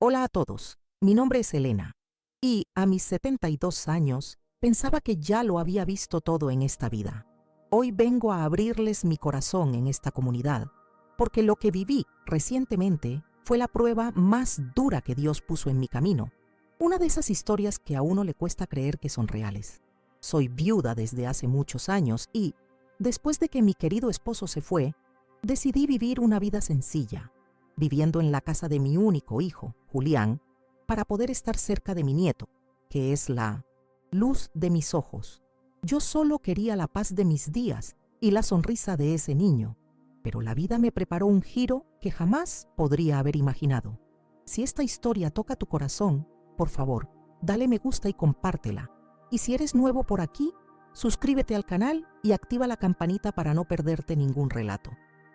Hola a todos, mi nombre es Elena y a mis 72 años pensaba que ya lo había visto todo en esta vida. Hoy vengo a abrirles mi corazón en esta comunidad, porque lo que viví recientemente fue la prueba más dura que Dios puso en mi camino. Una de esas historias que a uno le cuesta creer que son reales. Soy viuda desde hace muchos años y, después de que mi querido esposo se fue, decidí vivir una vida sencilla, viviendo en la casa de mi único hijo, Julián, para poder estar cerca de mi nieto, que es la luz de mis ojos. Yo solo quería la paz de mis días y la sonrisa de ese niño, pero la vida me preparó un giro que jamás podría haber imaginado. Si esta historia toca tu corazón, por favor, dale me gusta y compártela. Y si eres nuevo por aquí, suscríbete al canal y activa la campanita para no perderte ningún relato.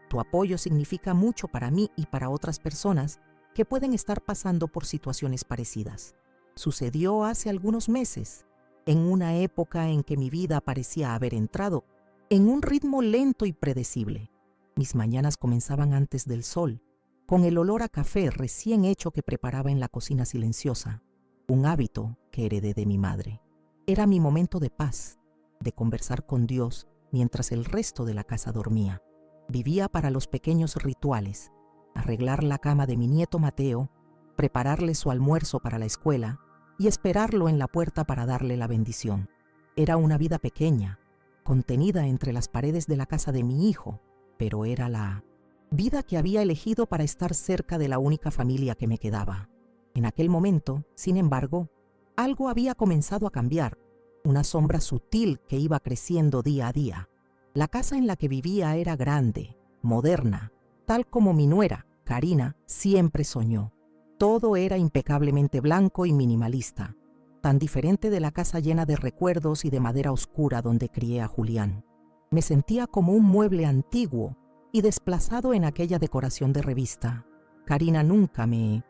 Tu apoyo significa mucho para mí y para otras personas que pueden estar pasando por situaciones parecidas. Sucedió hace algunos meses, en una época en que mi vida parecía haber entrado en un ritmo lento y predecible. Mis mañanas comenzaban antes del sol, con el olor a café recién hecho que preparaba en la cocina silenciosa, un hábito que heredé de mi madre. Era mi momento de paz, de conversar con Dios mientras el resto de la casa dormía. Vivía para los pequeños rituales, arreglar la cama de mi nieto Mateo, prepararle su almuerzo para la escuela y esperarlo en la puerta para darle la bendición. Era una vida pequeña, contenida entre las paredes de la casa de mi hijo, pero era la vida que había elegido para estar cerca de la única familia que me quedaba. En aquel momento, sin embargo, algo había comenzado a cambiar, una sombra sutil que iba creciendo día a día. La casa en la que vivía era grande, moderna, tal como mi nuera, Karina, siempre soñó. Todo era impecablemente blanco y minimalista, tan diferente de la casa llena de recuerdos y de madera oscura donde crié a Julián. Me sentía como un mueble antiguo y desplazado en aquella decoración de revista. Karina nunca me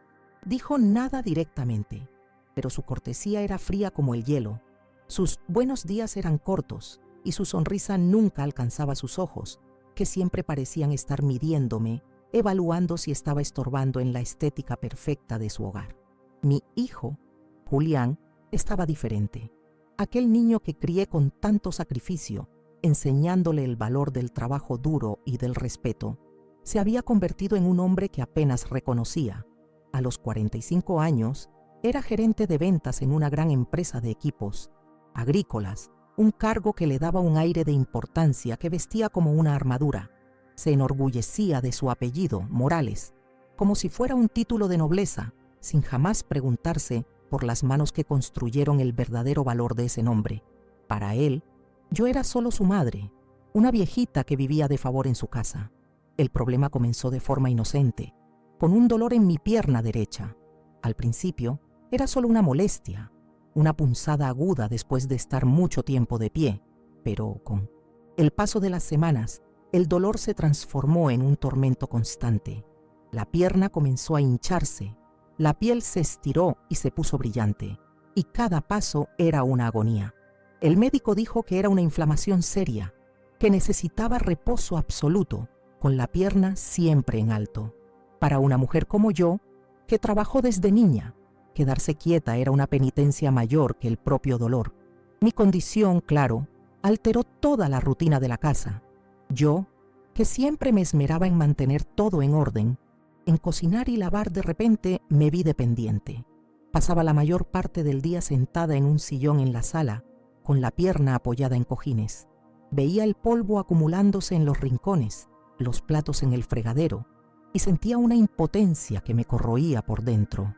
dijo nada directamente, pero su cortesía era fría como el hielo. Sus buenos días eran cortos y su sonrisa nunca alcanzaba sus ojos, que siempre parecían estar midiéndome, evaluando si estaba estorbando en la estética perfecta de su hogar. Mi hijo, Julián, estaba diferente. Aquel niño que crié con tanto sacrificio, enseñándole el valor del trabajo duro y del respeto, se había convertido en un hombre que apenas reconocía. A los 45 años, era gerente de ventas en una gran empresa de equipos agrícolas, un cargo que le daba un aire de importancia que vestía como una armadura. Se enorgullecía de su apellido, Morales, como si fuera un título de nobleza, sin jamás preguntarse por las manos que construyeron el verdadero valor de ese nombre. Para él, yo era solo su madre, una viejita que vivía de favor en su casa. El problema comenzó de forma inocente, con un dolor en mi pierna derecha. Al principio, era solo una molestia, una punzada aguda después de estar mucho tiempo de pie, pero con el paso de las semanas, el dolor se transformó en un tormento constante. La pierna comenzó a hincharse, la piel se estiró y se puso brillante, y cada paso era una agonía. El médico dijo que era una inflamación seria, que necesitaba reposo absoluto, con la pierna siempre en alto. Para una mujer como yo, que trabajó desde niña, quedarse quieta era una penitencia mayor que el propio dolor. Mi condición, claro, alteró toda la rutina de la casa. Yo, que siempre me esmeraba en mantener todo en orden, en cocinar y lavar, de repente me vi dependiente. Pasaba la mayor parte del día sentada en un sillón en la sala, con la pierna apoyada en cojines. Veía el polvo acumulándose en los rincones, los platos en el fregadero, y sentía una impotencia que me corroía por dentro.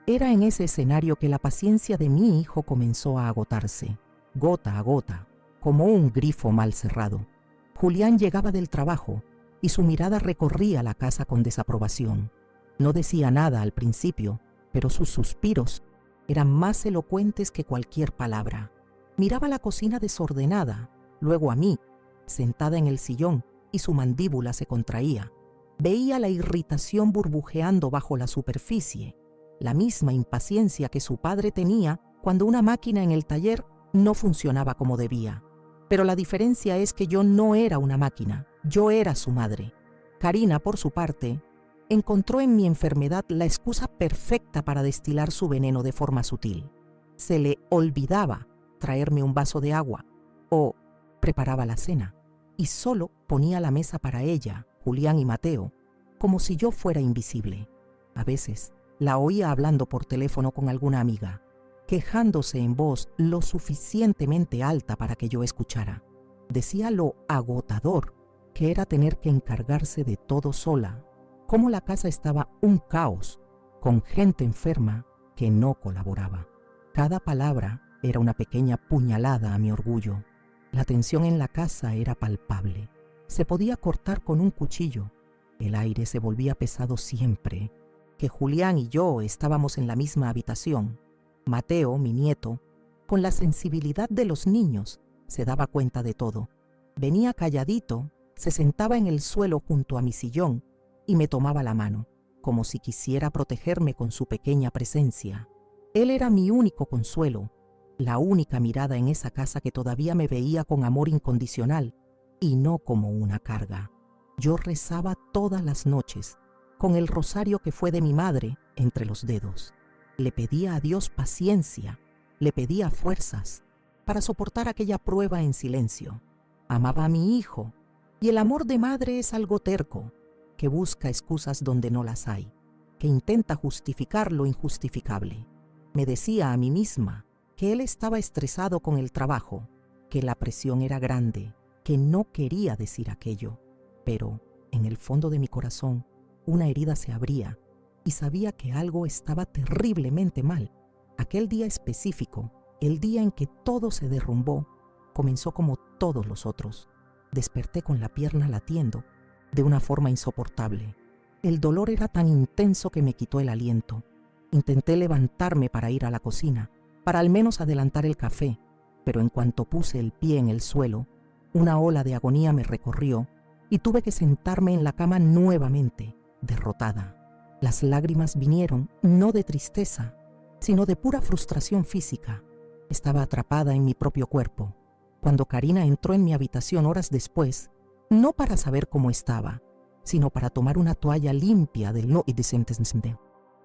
Era en ese escenario que la paciencia de mi hijo comenzó a agotarse, gota a gota, como un grifo mal cerrado. Julián llegaba del trabajo y su mirada recorría la casa con desaprobación. No decía nada al principio, pero sus suspiros eran más elocuentes que cualquier palabra. Miraba la cocina desordenada, luego a mí, sentada en el sillón, y su mandíbula se contraía. Veía la irritación burbujeando bajo la superficie, la misma impaciencia que su padre tenía cuando una máquina en el taller no funcionaba como debía. Pero la diferencia es que yo no era una máquina, yo era su madre. Karina, por su parte, encontró en mi enfermedad la excusa perfecta para destilar su veneno de forma sutil. Se le olvidaba traerme un vaso de agua o preparaba la cena y solo ponía la mesa para ella, Julián y Mateo, como si yo fuera invisible. A veces la oía hablando por teléfono con alguna amiga, quejándose en voz lo suficientemente alta para que yo escuchara. Decía lo agotador que era tener que encargarse de todo sola, cómo la casa estaba un caos, con gente enferma que no colaboraba. Cada palabra era una pequeña puñalada a mi orgullo. La tensión en la casa era palpable. Se podía cortar con un cuchillo. El aire se volvía pesado siempre. Que Julián y yo estábamos en la misma habitación. Mateo, mi nieto, con la sensibilidad de los niños, se daba cuenta de todo. Venía calladito, se sentaba en el suelo junto a mi sillón y me tomaba la mano, como si quisiera protegerme con su pequeña presencia. Él era mi único consuelo, la única mirada en esa casa que todavía me veía con amor incondicional y no como una carga. Yo rezaba todas las noches, con el rosario que fue de mi madre entre los dedos. Le pedía a Dios paciencia, le pedía fuerzas para soportar aquella prueba en silencio. Amaba a mi hijo, y el amor de madre es algo terco, que busca excusas donde no las hay, que intenta justificar lo injustificable. Me decía a mí misma que él estaba estresado con el trabajo, que la presión era grande, que no quería decir aquello. Pero, en el fondo de mi corazón, una herida se abría y sabía que algo estaba terriblemente mal. Aquel día específico, el día en que todo se derrumbó, comenzó como todos los otros. Desperté con la pierna latiendo de una forma insoportable. El dolor era tan intenso que me quitó el aliento. Intenté levantarme para ir a la cocina, para al menos adelantar el café, pero en cuanto puse el pie en el suelo, una ola de agonía me recorrió y tuve que sentarme en la cama nuevamente, derrotada. Las lágrimas vinieron no de tristeza, sino de pura frustración física. Estaba atrapada en mi propio cuerpo. Cuando Karina entró en mi habitación horas después, no para saber cómo estaba, sino para tomar una toalla limpia del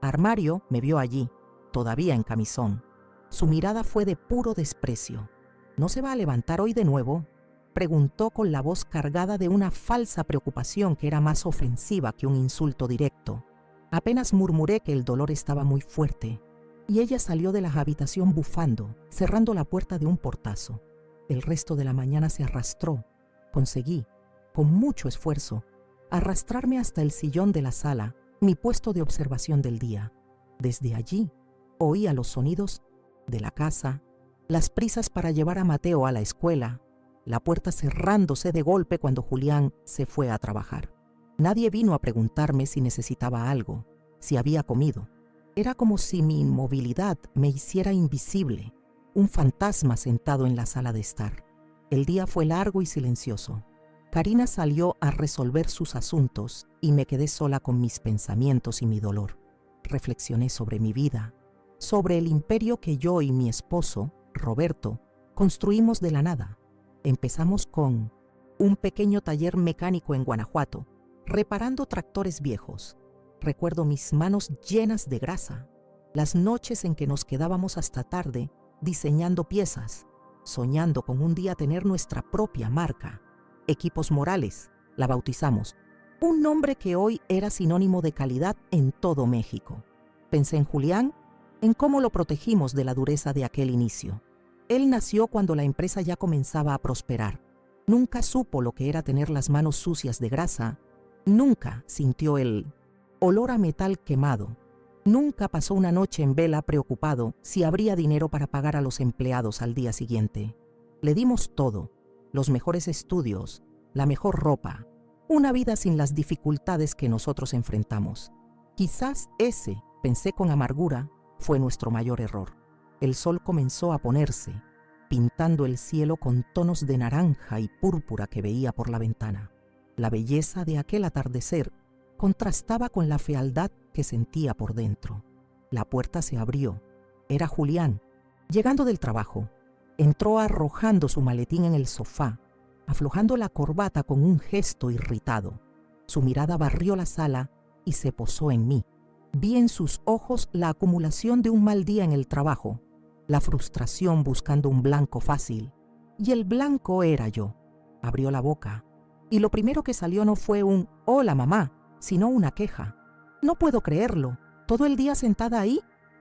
armario, me vio allí, todavía en camisón. Su mirada fue de puro desprecio. ¿No se va a levantar hoy de nuevo?, preguntó con la voz cargada de una falsa preocupación que era más ofensiva que un insulto directo. Apenas murmuré que el dolor estaba muy fuerte, y ella salió de la habitación bufando, cerrando la puerta de un portazo. El resto de la mañana se arrastró. Conseguí, con mucho esfuerzo, arrastrarme hasta el sillón de la sala, mi puesto de observación del día. Desde allí, oía los sonidos de la casa, las prisas para llevar a Mateo a la escuela, la puerta cerrándose de golpe cuando Julián se fue a trabajar. Nadie vino a preguntarme si necesitaba algo, si había comido. Era como si mi inmovilidad me hiciera invisible, un fantasma sentado en la sala de estar. El día fue largo y silencioso. Karina salió a resolver sus asuntos y me quedé sola con mis pensamientos y mi dolor. Reflexioné sobre mi vida, sobre el imperio que yo y mi esposo, Roberto, construimos de la nada. Empezamos con un pequeño taller mecánico en Guanajuato, reparando tractores viejos. Recuerdo mis manos llenas de grasa, las noches en que nos quedábamos hasta tarde diseñando piezas, soñando con un día tener nuestra propia marca. Equipos Morales, la bautizamos, un nombre que hoy era sinónimo de calidad en todo México. Pensé en Julián, en cómo lo protegimos de la dureza de aquel inicio. Él nació cuando la empresa ya comenzaba a prosperar. Nunca supo lo que era tener las manos sucias de grasa. Nunca sintió el olor a metal quemado. Nunca pasó una noche en vela preocupado si habría dinero para pagar a los empleados al día siguiente. Le dimos todo, los mejores estudios, la mejor ropa, una vida sin las dificultades que nosotros enfrentamos. Quizás ese, pensé con amargura, fue nuestro mayor error. El sol comenzó a ponerse, pintando el cielo con tonos de naranja y púrpura que veía por la ventana. La belleza de aquel atardecer contrastaba con la fealdad que sentía por dentro. La puerta se abrió. Era Julián, llegando del trabajo. Entró arrojando su maletín en el sofá, aflojando la corbata con un gesto irritado. Su mirada barrió la sala y se posó en mí. Vi en sus ojos la acumulación de un mal día en el trabajo, la frustración buscando un blanco fácil. Y el blanco era yo. Abrió la boca, y lo primero que salió no fue un «Hola, mamá», sino una queja. «No puedo creerlo. ¿Todo el día sentada ahí?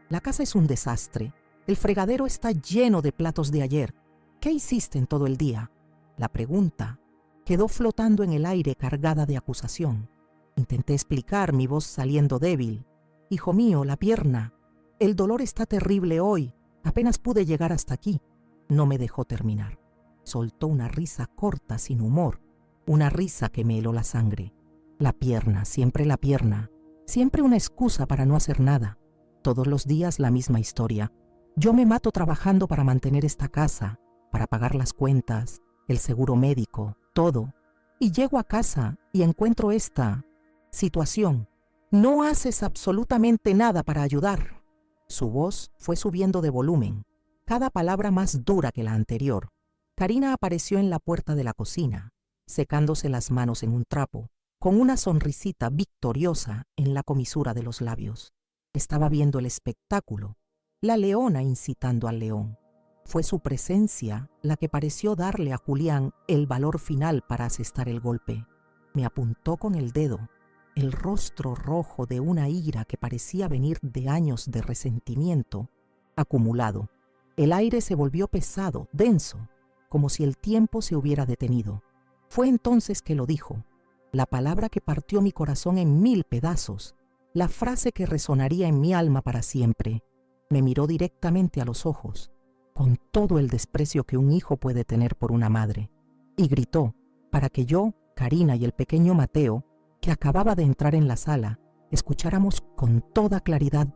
La casa es un desastre. El fregadero está lleno de platos de ayer. ¿Qué hiciste en todo el día?». La pregunta quedó flotando en el aire cargada de acusación. Intenté explicar, mi voz saliendo débil. «Hijo mío, la pierna. El dolor está terrible hoy. Apenas pude llegar hasta aquí». No me dejó terminar. Soltó una risa corta, sin humor, una risa que me heló la sangre. La pierna, siempre una excusa para no hacer nada. Todos los días la misma historia. Yo me mato trabajando para mantener esta casa, para pagar las cuentas, el seguro médico, todo. Y llego a casa y encuentro esta situación. No haces absolutamente nada para ayudar. Su voz fue subiendo de volumen, cada palabra más dura que la anterior. Karina apareció en la puerta de la cocina, secándose las manos en un trapo, con una sonrisita victoriosa en la comisura de los labios. Estaba viendo el espectáculo, la leona incitando al león. Fue su presencia la que pareció darle a Julián el valor final para asestar el golpe. Me apuntó con el dedo, el rostro rojo de una ira que parecía venir de años de resentimiento acumulado. El aire se volvió pesado, denso, como si el tiempo se hubiera detenido. Fue entonces que lo dijo, la palabra que partió mi corazón en 1000 pedazos, la frase que resonaría en mi alma para siempre. Me miró directamente a los ojos, con todo el desprecio que un hijo puede tener por una madre, y gritó, para que yo, Karina y el pequeño Mateo, que acababa de entrar en la sala, escucháramos con toda claridad: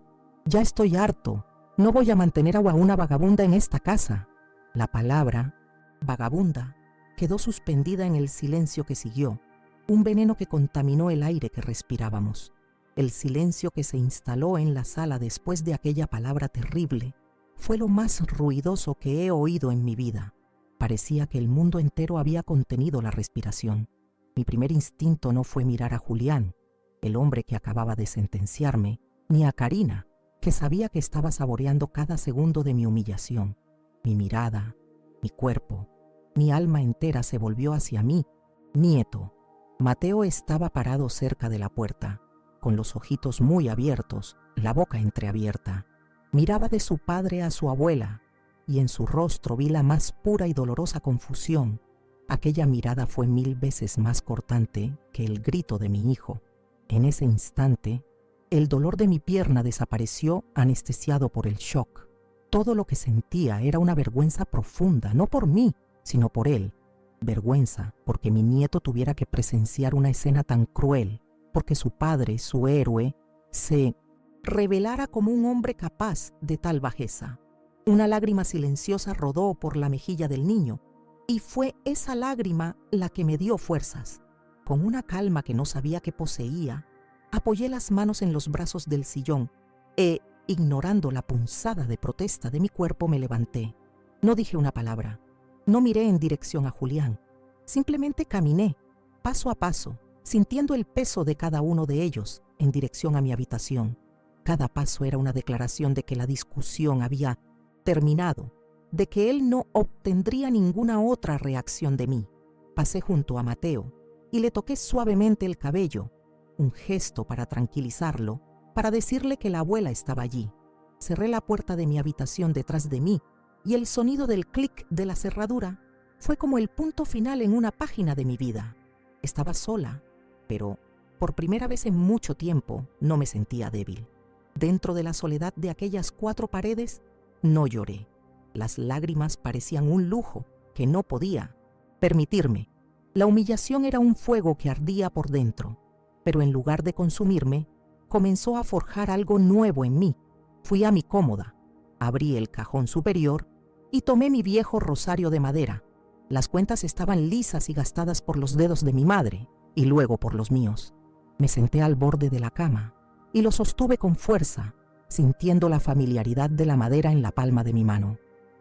«Ya estoy harto, no voy a mantener a una vagabunda en esta casa». La palabra «vagabunda» quedó suspendida en el silencio que siguió, un veneno que contaminó el aire que respirábamos. El silencio que se instaló en la sala después de aquella palabra terrible fue lo más ruidoso que he oído en mi vida. Parecía que el mundo entero había contenido la respiración. Mi primer instinto no fue mirar a Julián, el hombre que acababa de sentenciarme, ni a Karina, que sabía que estaba saboreando cada segundo de mi humillación. Mi mirada, mi cuerpo, mi alma entera se volvió hacia mí, nieto. Mateo estaba parado cerca de la puerta, con los ojitos muy abiertos, la boca entreabierta. Miraba de su padre a su abuela, y en su rostro vi la más pura y dolorosa confusión. Aquella mirada fue 1000 veces más cortante que el grito de mi hijo. En ese instante, el dolor de mi pierna desapareció anestesiado por el shock. Todo lo que sentía era una vergüenza profunda, no por mí, sino por él. Vergüenza porque mi nieto tuviera que presenciar una escena tan cruel, porque su padre, su héroe, se revelara como un hombre capaz de tal bajeza. Una lágrima silenciosa rodó por la mejilla del niño, y fue esa lágrima la que me dio fuerzas. Con una calma que no sabía que poseía, apoyé las manos en los brazos del sillón e, ignorando la punzada de protesta de mi cuerpo, me levanté. No dije una palabra, no miré en dirección a Julián, simplemente caminé, paso a paso, sintiendo el peso de cada uno de ellos, en dirección a mi habitación. Cada paso era una declaración de que la discusión había terminado, de que él no obtendría ninguna otra reacción de mí. Pasé junto a Mateo y le toqué suavemente el cabello, un gesto para tranquilizarlo, para decirle que la abuela estaba allí. Cerré la puerta de mi habitación detrás de mí y el sonido del clic de la cerradura fue como el punto final en una página de mi vida. Estaba sola, pero por primera vez en mucho tiempo no me sentía débil. Dentro de la soledad de aquellas 4 paredes, no lloré. Las lágrimas parecían un lujo que no podía permitirme. La humillación era un fuego que ardía por dentro, pero en lugar de consumirme, comenzó a forjar algo nuevo en mí. Fui a mi cómoda, abrí el cajón superior y tomé mi viejo rosario de madera. Las cuentas estaban lisas y gastadas por los dedos de mi madre y luego por los míos. Me senté al borde de la cama y lo sostuve con fuerza, sintiendo la familiaridad de la madera en la palma de mi mano.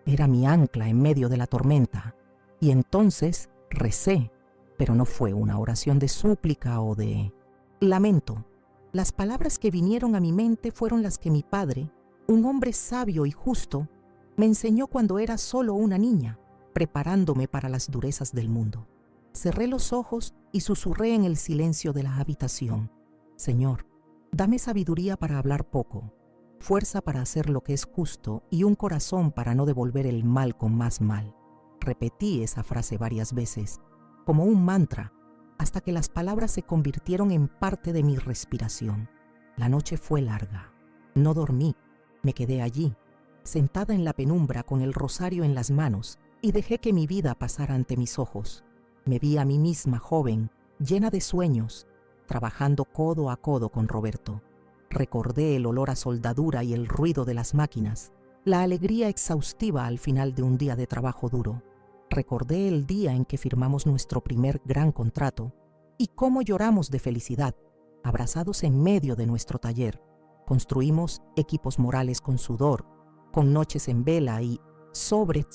Era mi ancla en medio de la tormenta, y entonces recé, pero no fue una oración de súplica o de lamento. Las palabras que vinieron a mi mente fueron las que mi padre, un hombre sabio y justo, me enseñó cuando era solo una niña, preparándome para las durezas del mundo. Cerré los ojos y susurré en el silencio de la habitación: Señor, dame sabiduría para hablar poco, fuerza para hacer lo que es justo y un corazón para no devolver el mal con más mal. Repetí esa frase varias veces, como un mantra, hasta que las palabras se convirtieron en parte de mi respiración. La noche fue larga. No dormí. Me quedé allí, sentada en la penumbra con el rosario en las manos, y dejé que mi vida pasara ante mis ojos. Me vi a mí misma joven, llena de sueños, trabajando codo a codo con Roberto. Recordé el olor a soldadura y el ruido de las máquinas, la alegría exhaustiva al final de un día de trabajo duro. Recordé el día en que firmamos nuestro primer gran contrato y cómo lloramos de felicidad, abrazados en medio de nuestro taller. Construimos equipos morales con sudor, con noches en vela y, sobre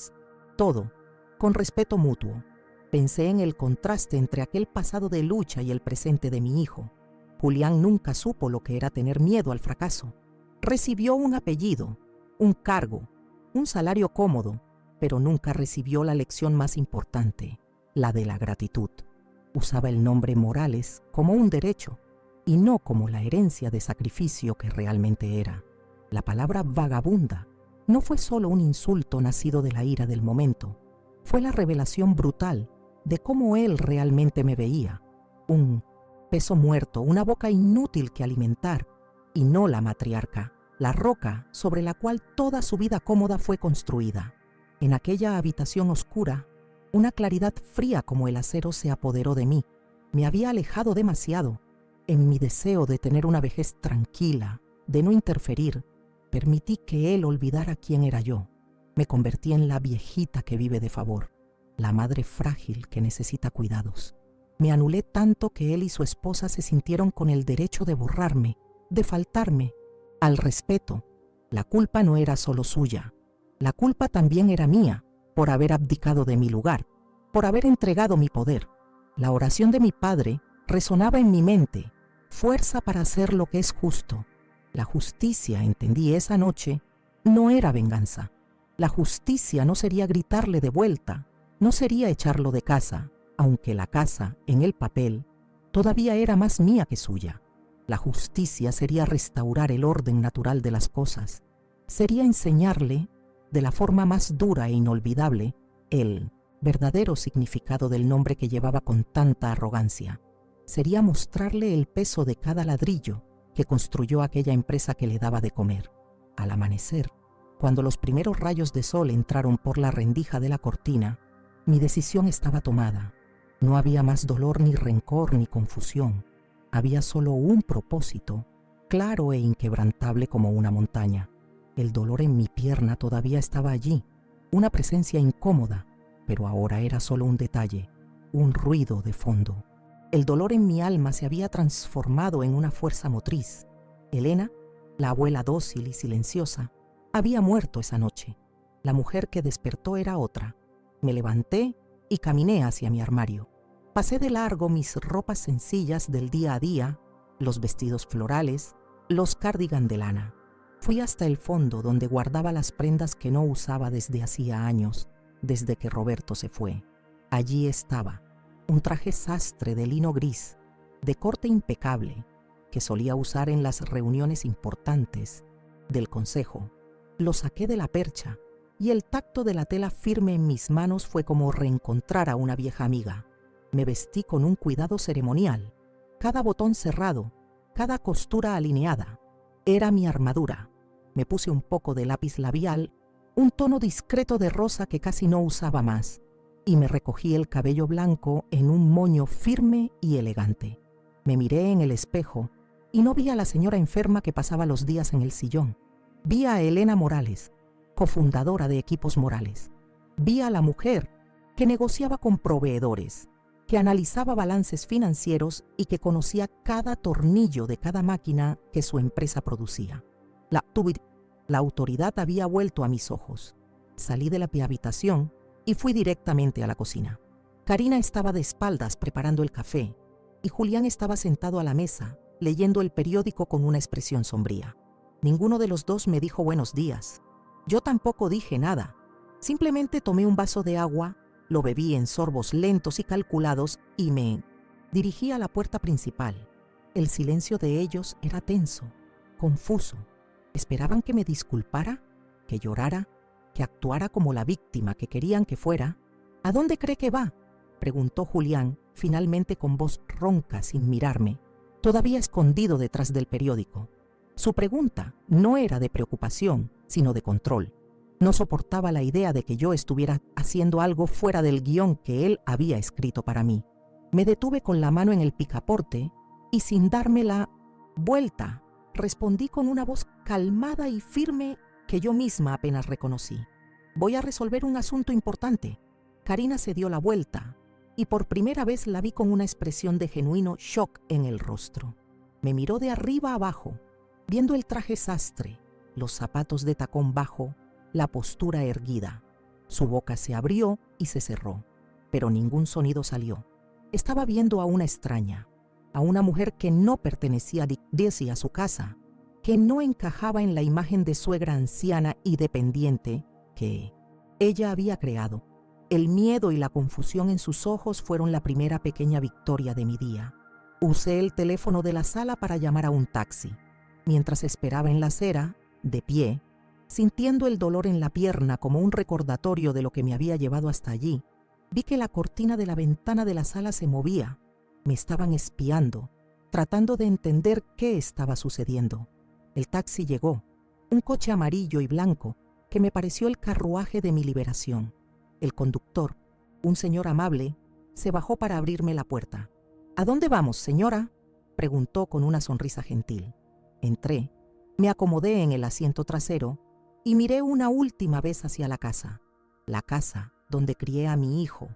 todo, con respeto mutuo. Pensé en el contraste entre aquel pasado de lucha y el presente de mi hijo. Julián nunca supo lo que era tener miedo al fracaso. Recibió un apellido, un cargo, un salario cómodo, pero nunca recibió la lección más importante, la de la gratitud. Usaba el nombre Morales como un derecho y no como la herencia de sacrificio que realmente era. La palabra vagabunda no fue solo un insulto nacido de la ira del momento, fue la revelación brutal de cómo él realmente me veía, un peso muerto, una boca inútil que alimentar, y no la matriarca, la roca sobre la cual toda su vida cómoda fue construida. En aquella habitación oscura, una claridad fría como el acero se apoderó de mí. Me había alejado demasiado. En mi deseo de tener una vejez tranquila, de no interferir, permití que él olvidara quién era yo. Me convertí en la viejita que vive de favor, la madre frágil que necesita cuidados. Me anulé tanto que él y su esposa se sintieron con el derecho de borrarme, de faltarme al respeto. La culpa no era solo suya. La culpa también era mía, por haber abdicado de mi lugar, por haber entregado mi poder. La oración de mi padre resonaba en mi mente: fuerza para hacer lo que es justo. La justicia, entendí esa noche, no era venganza. La justicia no sería gritarle de vuelta, no sería echarlo de casa, aunque la casa, en el papel, todavía era más mía que suya. La justicia sería restaurar el orden natural de las cosas. Sería enseñarle, de la forma más dura e inolvidable, el verdadero significado del nombre que llevaba con tanta arrogancia. Sería mostrarle el peso de cada ladrillo que construyó aquella empresa que le daba de comer. Al amanecer, cuando los primeros rayos de sol entraron por la rendija de la cortina, mi decisión estaba tomada. No había más dolor ni rencor ni confusión. Había solo un propósito, claro e inquebrantable como una montaña. El dolor en mi pierna todavía estaba allí, una presencia incómoda, pero ahora era solo un detalle, un ruido de fondo. El dolor en mi alma se había transformado en una fuerza motriz. Elena, la abuela dócil y silenciosa, había muerto esa noche. La mujer que despertó era otra. Me levanté y caminé hacia mi armario. Pasé de largo mis ropas sencillas del día a día, los vestidos florales, los cardigan de lana. Fui hasta el fondo donde guardaba las prendas que no usaba desde hacía años, desde que Roberto se fue. Allí estaba, un traje sastre de lino gris, de corte impecable, que solía usar en las reuniones importantes del consejo. Lo saqué de la percha y el tacto de la tela firme en mis manos fue como reencontrar a una vieja amiga. Me vestí con un cuidado ceremonial, cada botón cerrado, cada costura alineada. Era mi armadura. Me puse un poco de lápiz labial, un tono discreto de rosa que casi no usaba más, y me recogí el cabello blanco en un moño firme y elegante. Me miré en el espejo y no vi a la señora enferma que pasaba los días en el sillón. Vi a Elena Morales, cofundadora de Equipos Morales. Vi a la mujer que negociaba con proveedores, que analizaba balances financieros y que conocía cada tornillo de cada máquina que su empresa producía. La autoridad había vuelto a mis ojos. Salí de la habitación y fui directamente a la cocina. Karina estaba de espaldas preparando el café y Julián estaba sentado a la mesa, leyendo el periódico con una expresión sombría. Ninguno de los dos me dijo buenos días. Yo tampoco dije nada. Simplemente tomé un vaso de agua, lo bebí en sorbos lentos y calculados y me dirigí a la puerta principal. El silencio de ellos era tenso, confuso. ¿Esperaban que me disculpara, que llorara, que actuara como la víctima que querían que fuera? ¿A dónde cree que va?, preguntó Julián, finalmente con voz ronca, sin mirarme, todavía escondido detrás del periódico. Su pregunta no era de preocupación, sino de control. No soportaba la idea de que yo estuviera haciendo algo fuera del guión que él había escrito para mí. Me detuve con la mano en el picaporte y, sin darme la vuelta, respondí con una voz calmada y firme que yo misma apenas reconocí. Voy a resolver un asunto importante. Karina se dio la vuelta y por primera vez la vi con una expresión de genuino shock en el rostro. Me miró de arriba a abajo, viendo el traje sastre, los zapatos de tacón bajo, la postura erguida. Su boca se abrió y se cerró, pero ningún sonido salió. Estaba viendo a una extraña, a una mujer que no pertenecía a su casa, que no encajaba en la imagen de suegra anciana y dependiente que ella había creado. El miedo y la confusión en sus ojos fueron la primera pequeña victoria de mi día. Usé el teléfono de la sala para llamar a un taxi. Mientras esperaba en la acera, de pie, sintiendo el dolor en la pierna como un recordatorio de lo que me había llevado hasta allí, vi que la cortina de la ventana de la sala se movía. Me estaban espiando, tratando de entender qué estaba sucediendo. El taxi llegó, un coche amarillo y blanco que me pareció el carruaje de mi liberación. El conductor, un señor amable, se bajó para abrirme la puerta. ¿A dónde vamos, señora?, preguntó con una sonrisa gentil. Entré, me acomodé en el asiento trasero y miré una última vez hacia la casa donde crié a mi hijo,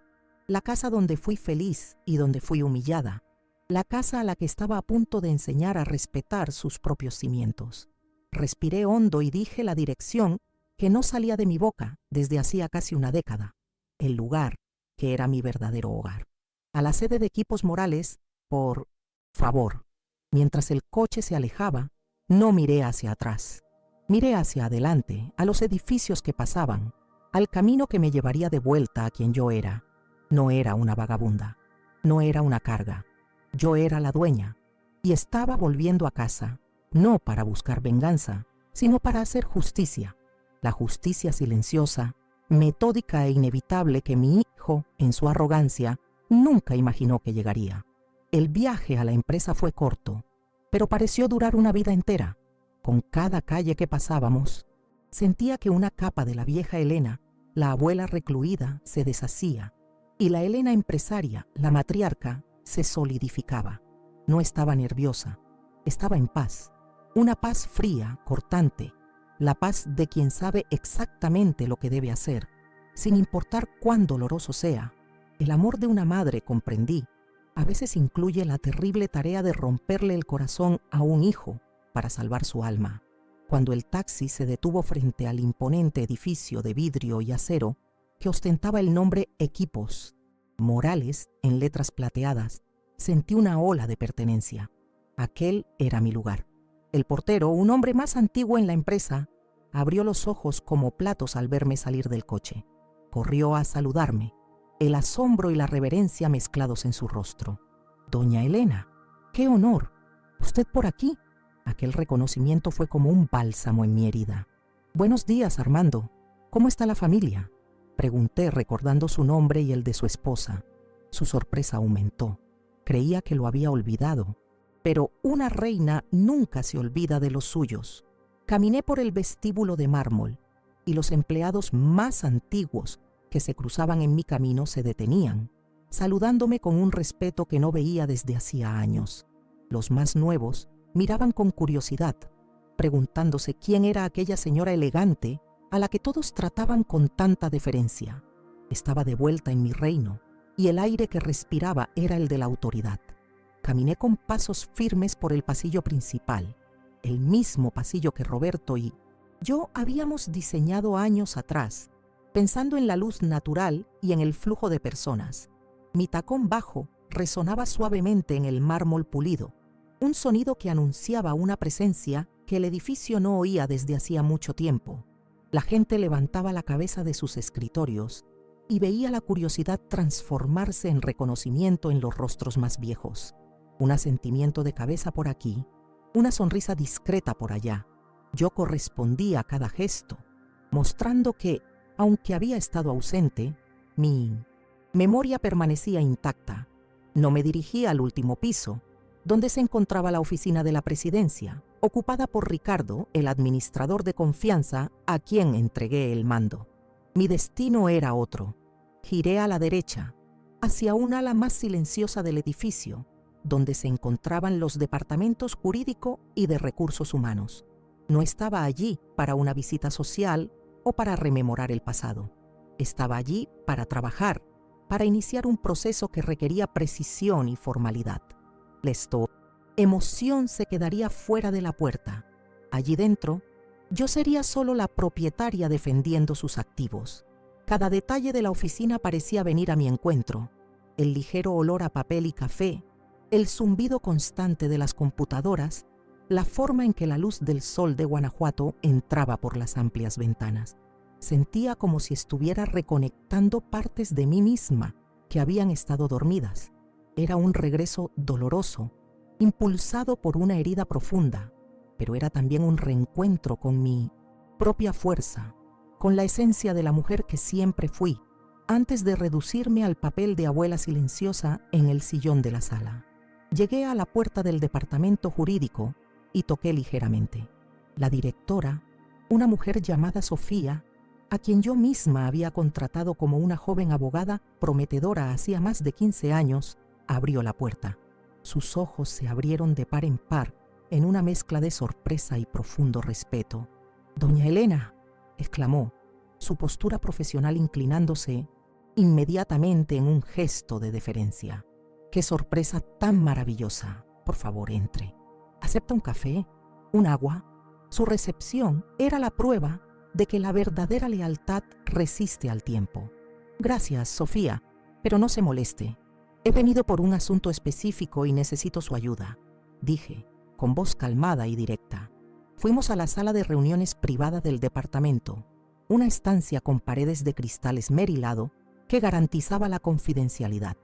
la casa donde fui feliz y donde fui humillada, la casa a la que estaba a punto de enseñar a respetar sus propios cimientos. Respiré hondo y dije la dirección que no salía de mi boca desde hacía casi una década, el lugar que era mi verdadero hogar. A la sede de Equipos Morales, por favor. Mientras el coche se alejaba, no miré hacia atrás. Miré hacia adelante, a los edificios que pasaban, al camino que me llevaría de vuelta a quien yo era. No era una vagabunda, no era una carga. Yo era la dueña y estaba volviendo a casa, no para buscar venganza, sino para hacer justicia. La justicia silenciosa, metódica e inevitable que mi hijo, en su arrogancia, nunca imaginó que llegaría. El viaje a la empresa fue corto, pero pareció durar una vida entera. Con cada calle que pasábamos, sentía que una capa de la vieja Elena, la abuela recluida, se deshacía, y la Elena empresaria, la matriarca, se solidificaba. No estaba nerviosa, estaba en paz. Una paz fría, cortante, la paz de quien sabe exactamente lo que debe hacer, sin importar cuán doloroso sea. El amor de una madre, comprendí, a veces incluye la terrible tarea de romperle el corazón a un hijo para salvar su alma. Cuando el taxi se detuvo frente al imponente edificio de vidrio y acero que ostentaba el nombre Equipos Morales en letras plateadas, sentí una ola de pertenencia. Aquel era mi lugar. El portero, un hombre más antiguo en la empresa, abrió los ojos como platos al verme salir del coche. Corrió a saludarme, el asombro y la reverencia mezclados en su rostro. «Doña Elena, qué honor. ¿Usted por aquí?». Aquel reconocimiento fue como un bálsamo en mi herida. «Buenos días, Armando. ¿Cómo está la familia?», pregunté recordando su nombre y el de su esposa. Su sorpresa aumentó. Creía que lo había olvidado, pero una reina nunca se olvida de los suyos. Caminé por el vestíbulo de mármol y los empleados más antiguos que se cruzaban en mi camino se detenían, saludándome con un respeto que no veía desde hacía años. Los más nuevos miraban con curiosidad, preguntándose quién era aquella señora elegante a la que todos trataban con tanta deferencia. Estaba de vuelta en mi reino y el aire que respiraba era el de la autoridad. Caminé con pasos firmes por el pasillo principal, el mismo pasillo que Roberto y yo habíamos diseñado años atrás, pensando en la luz natural y en el flujo de personas. Mi tacón bajo resonaba suavemente en el mármol pulido, un sonido que anunciaba una presencia que el edificio no oía desde hacía mucho tiempo. La gente levantaba la cabeza de sus escritorios y veía la curiosidad transformarse en reconocimiento en los rostros más viejos. Un asentimiento de cabeza por aquí, una sonrisa discreta por allá. Yo correspondía a cada gesto, mostrando que, aunque había estado ausente, mi memoria permanecía intacta. No me dirigía al último piso, donde se encontraba la oficina de la presidencia, ocupada por Ricardo, el administrador de confianza a quien entregué el mando. Mi destino era otro. Giré a la derecha, hacia un ala más silenciosa del edificio, donde se encontraban los departamentos jurídico y de recursos humanos. No estaba allí para una visita social o para rememorar el pasado. Estaba allí para trabajar, para iniciar un proceso que requería precisión y formalidad. Emoción se quedaría fuera de la puerta. Allí dentro, yo sería solo la propietaria defendiendo sus activos. Cada detalle de la oficina parecía venir a mi encuentro. El ligero olor a papel y café, el zumbido constante de las computadoras, la forma en que la luz del sol de Guanajuato entraba por las amplias ventanas. Sentía como si estuviera reconectando partes de mí misma que habían estado dormidas. Era un regreso doloroso, impulsado por una herida profunda, pero era también un reencuentro con mi propia fuerza, con la esencia de la mujer que siempre fui, antes de reducirme al papel de abuela silenciosa en el sillón de la sala. Llegué a la puerta del departamento jurídico y toqué ligeramente. La directora, una mujer llamada Sofía, a quien yo misma había contratado como una joven abogada prometedora hacía más de 15 años, abrió la puerta. Sus ojos se abrieron de par en par en una mezcla de sorpresa y profundo respeto. «Doña Elena», exclamó, su postura profesional inclinándose inmediatamente en un gesto de deferencia. «¡Qué sorpresa tan maravillosa! Por favor, entre. ¿Acepta un café? ¿Un agua?» Su recepción era la prueba de que la verdadera lealtad resiste al tiempo. «Gracias, Sofía, pero no se moleste. He venido por un asunto específico y necesito su ayuda», dije, con voz calmada y directa. Fuimos a la sala de reuniones privada del departamento, una estancia con paredes de cristal esmerilado que garantizaba la confidencialidad.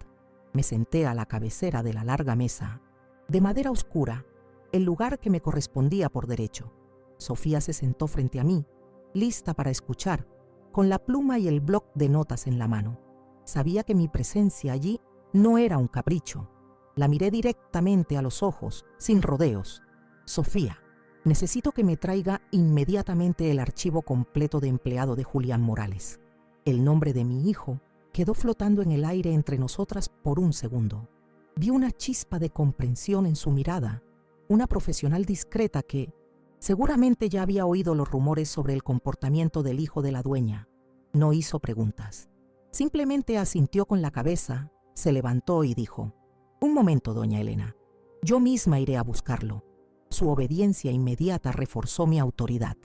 Me senté a la cabecera de la larga mesa, de madera oscura, el lugar que me correspondía por derecho. Sofía se sentó frente a mí, lista para escuchar, con la pluma y el bloc de notas en la mano. Sabía que mi presencia allí no era un capricho. La miré directamente a los ojos, sin rodeos. «Sofía, necesito que me traiga inmediatamente el archivo completo de empleado de Julián Morales». El nombre de mi hijo quedó flotando en el aire entre nosotras por un segundo. Vi una chispa de comprensión en su mirada, una profesional discreta que seguramente ya había oído los rumores sobre el comportamiento del hijo de la dueña. No hizo preguntas. Simplemente asintió con la cabeza, se levantó y dijo: «Un momento, doña Elena. Yo misma iré a buscarlo». Su obediencia inmediata reforzó mi autoridad.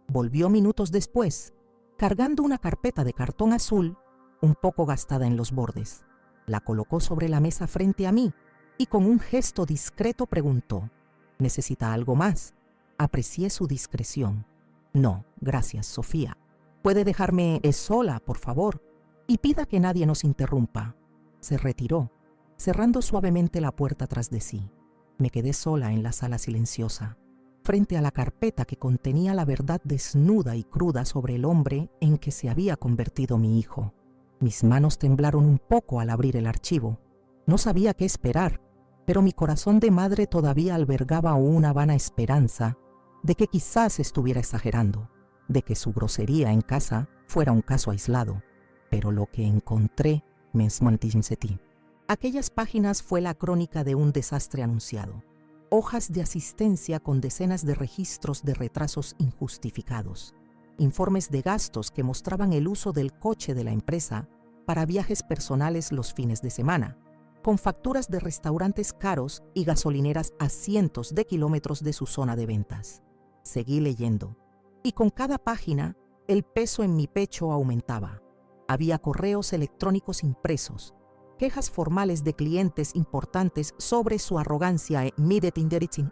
Volvió minutos después, cargando una carpeta de cartón azul, un poco gastada en los bordes. La colocó sobre la mesa frente a mí y con un gesto discreto preguntó: «¿Necesita algo más?». Aprecié su discreción. «No, gracias, Sofía. Puede dejarme sola, por favor, y pida que nadie nos interrumpa». Se retiró, cerrando suavemente la puerta tras de sí. Me quedé sola en la sala silenciosa, frente a la carpeta que contenía la verdad desnuda y cruda sobre el hombre en que se había convertido mi hijo. Mis manos temblaron un poco al abrir el archivo. No sabía qué esperar, pero mi corazón de madre todavía albergaba una vana esperanza de que quizás estuviera exagerando, de que su grosería en casa fuera un caso aislado. Pero lo que encontré me smantinseti. Aquellas páginas fue la crónica de un desastre anunciado. Hojas de asistencia con decenas de registros de retrasos injustificados. Informes de gastos que mostraban el uso del coche de la empresa para viajes personales los fines de semana, con facturas de restaurantes caros y gasolineras a cientos de kilómetros de su zona de ventas. Seguí leyendo, y con cada página el peso en mi pecho aumentaba. Había correos electrónicos impresos, quejas formales de clientes importantes sobre su arrogancia en meeting,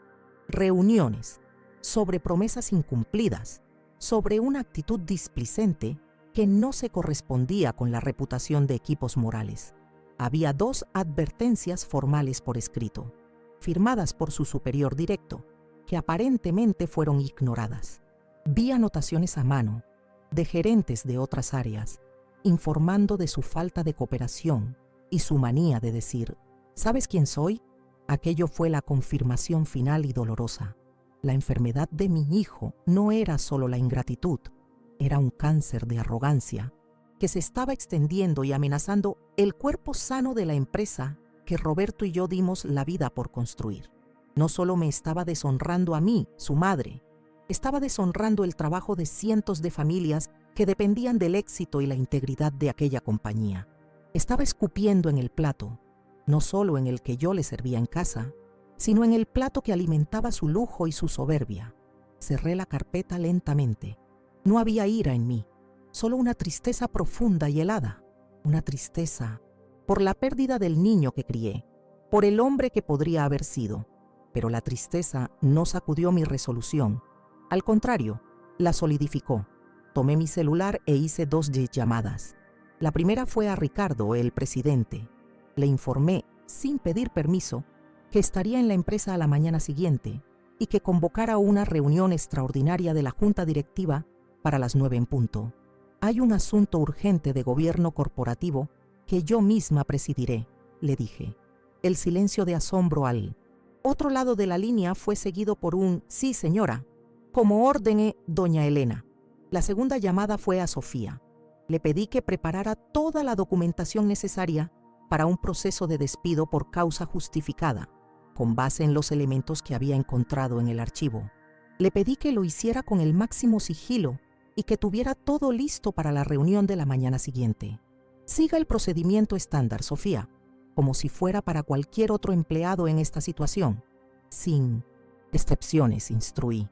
reuniones, sobre promesas incumplidas, sobre una actitud displicente que no se correspondía con la reputación de equipos morales. Había 2 advertencias formales por escrito, firmadas por su superior directo, que aparentemente fueron ignoradas. Vi anotaciones a mano de gerentes de otras áreas, informando de su falta de cooperación y su manía de decir, ¿sabes quién soy? Aquello fue la confirmación final y dolorosa. La enfermedad de mi hijo no era solo la ingratitud, era un cáncer de arrogancia que se estaba extendiendo y amenazando el cuerpo sano de la empresa que Roberto y yo dimos la vida por construir. No solo me estaba deshonrando a mí, su madre, estaba deshonrando el trabajo de cientos de familias que dependían del éxito y la integridad de aquella compañía. Estaba escupiendo en el plato, no solo en el que yo le servía en casa, sino en el plato que alimentaba su lujo y su soberbia. Cerré la carpeta lentamente. No había ira en mí, solo una tristeza profunda y helada, una tristeza por la pérdida del niño que crié, por el hombre que podría haber sido. Pero la tristeza no sacudió mi resolución. Al contrario, la solidificó. Tomé mi celular e hice 2 llamadas. La primera fue a Ricardo, el presidente. Le informé, sin pedir permiso, que estaría en la empresa a la mañana siguiente y que convocara una reunión extraordinaria de la junta directiva para las 9 en punto. Hay un asunto urgente de gobierno corporativo que yo misma presidiré, le dije. El silencio de asombro al otro lado de la línea fue seguido por un «sí, señora», como ordene doña Elena. La segunda llamada fue a Sofía. Le pedí que preparara toda la documentación necesaria para un proceso de despido por causa justificada, con base en los elementos que había encontrado en el archivo. Le pedí que lo hiciera con el máximo sigilo y que tuviera todo listo para la reunión de la mañana siguiente. Siga el procedimiento estándar, Sofía, como si fuera para cualquier otro empleado en esta situación. Sin excepciones, instruí.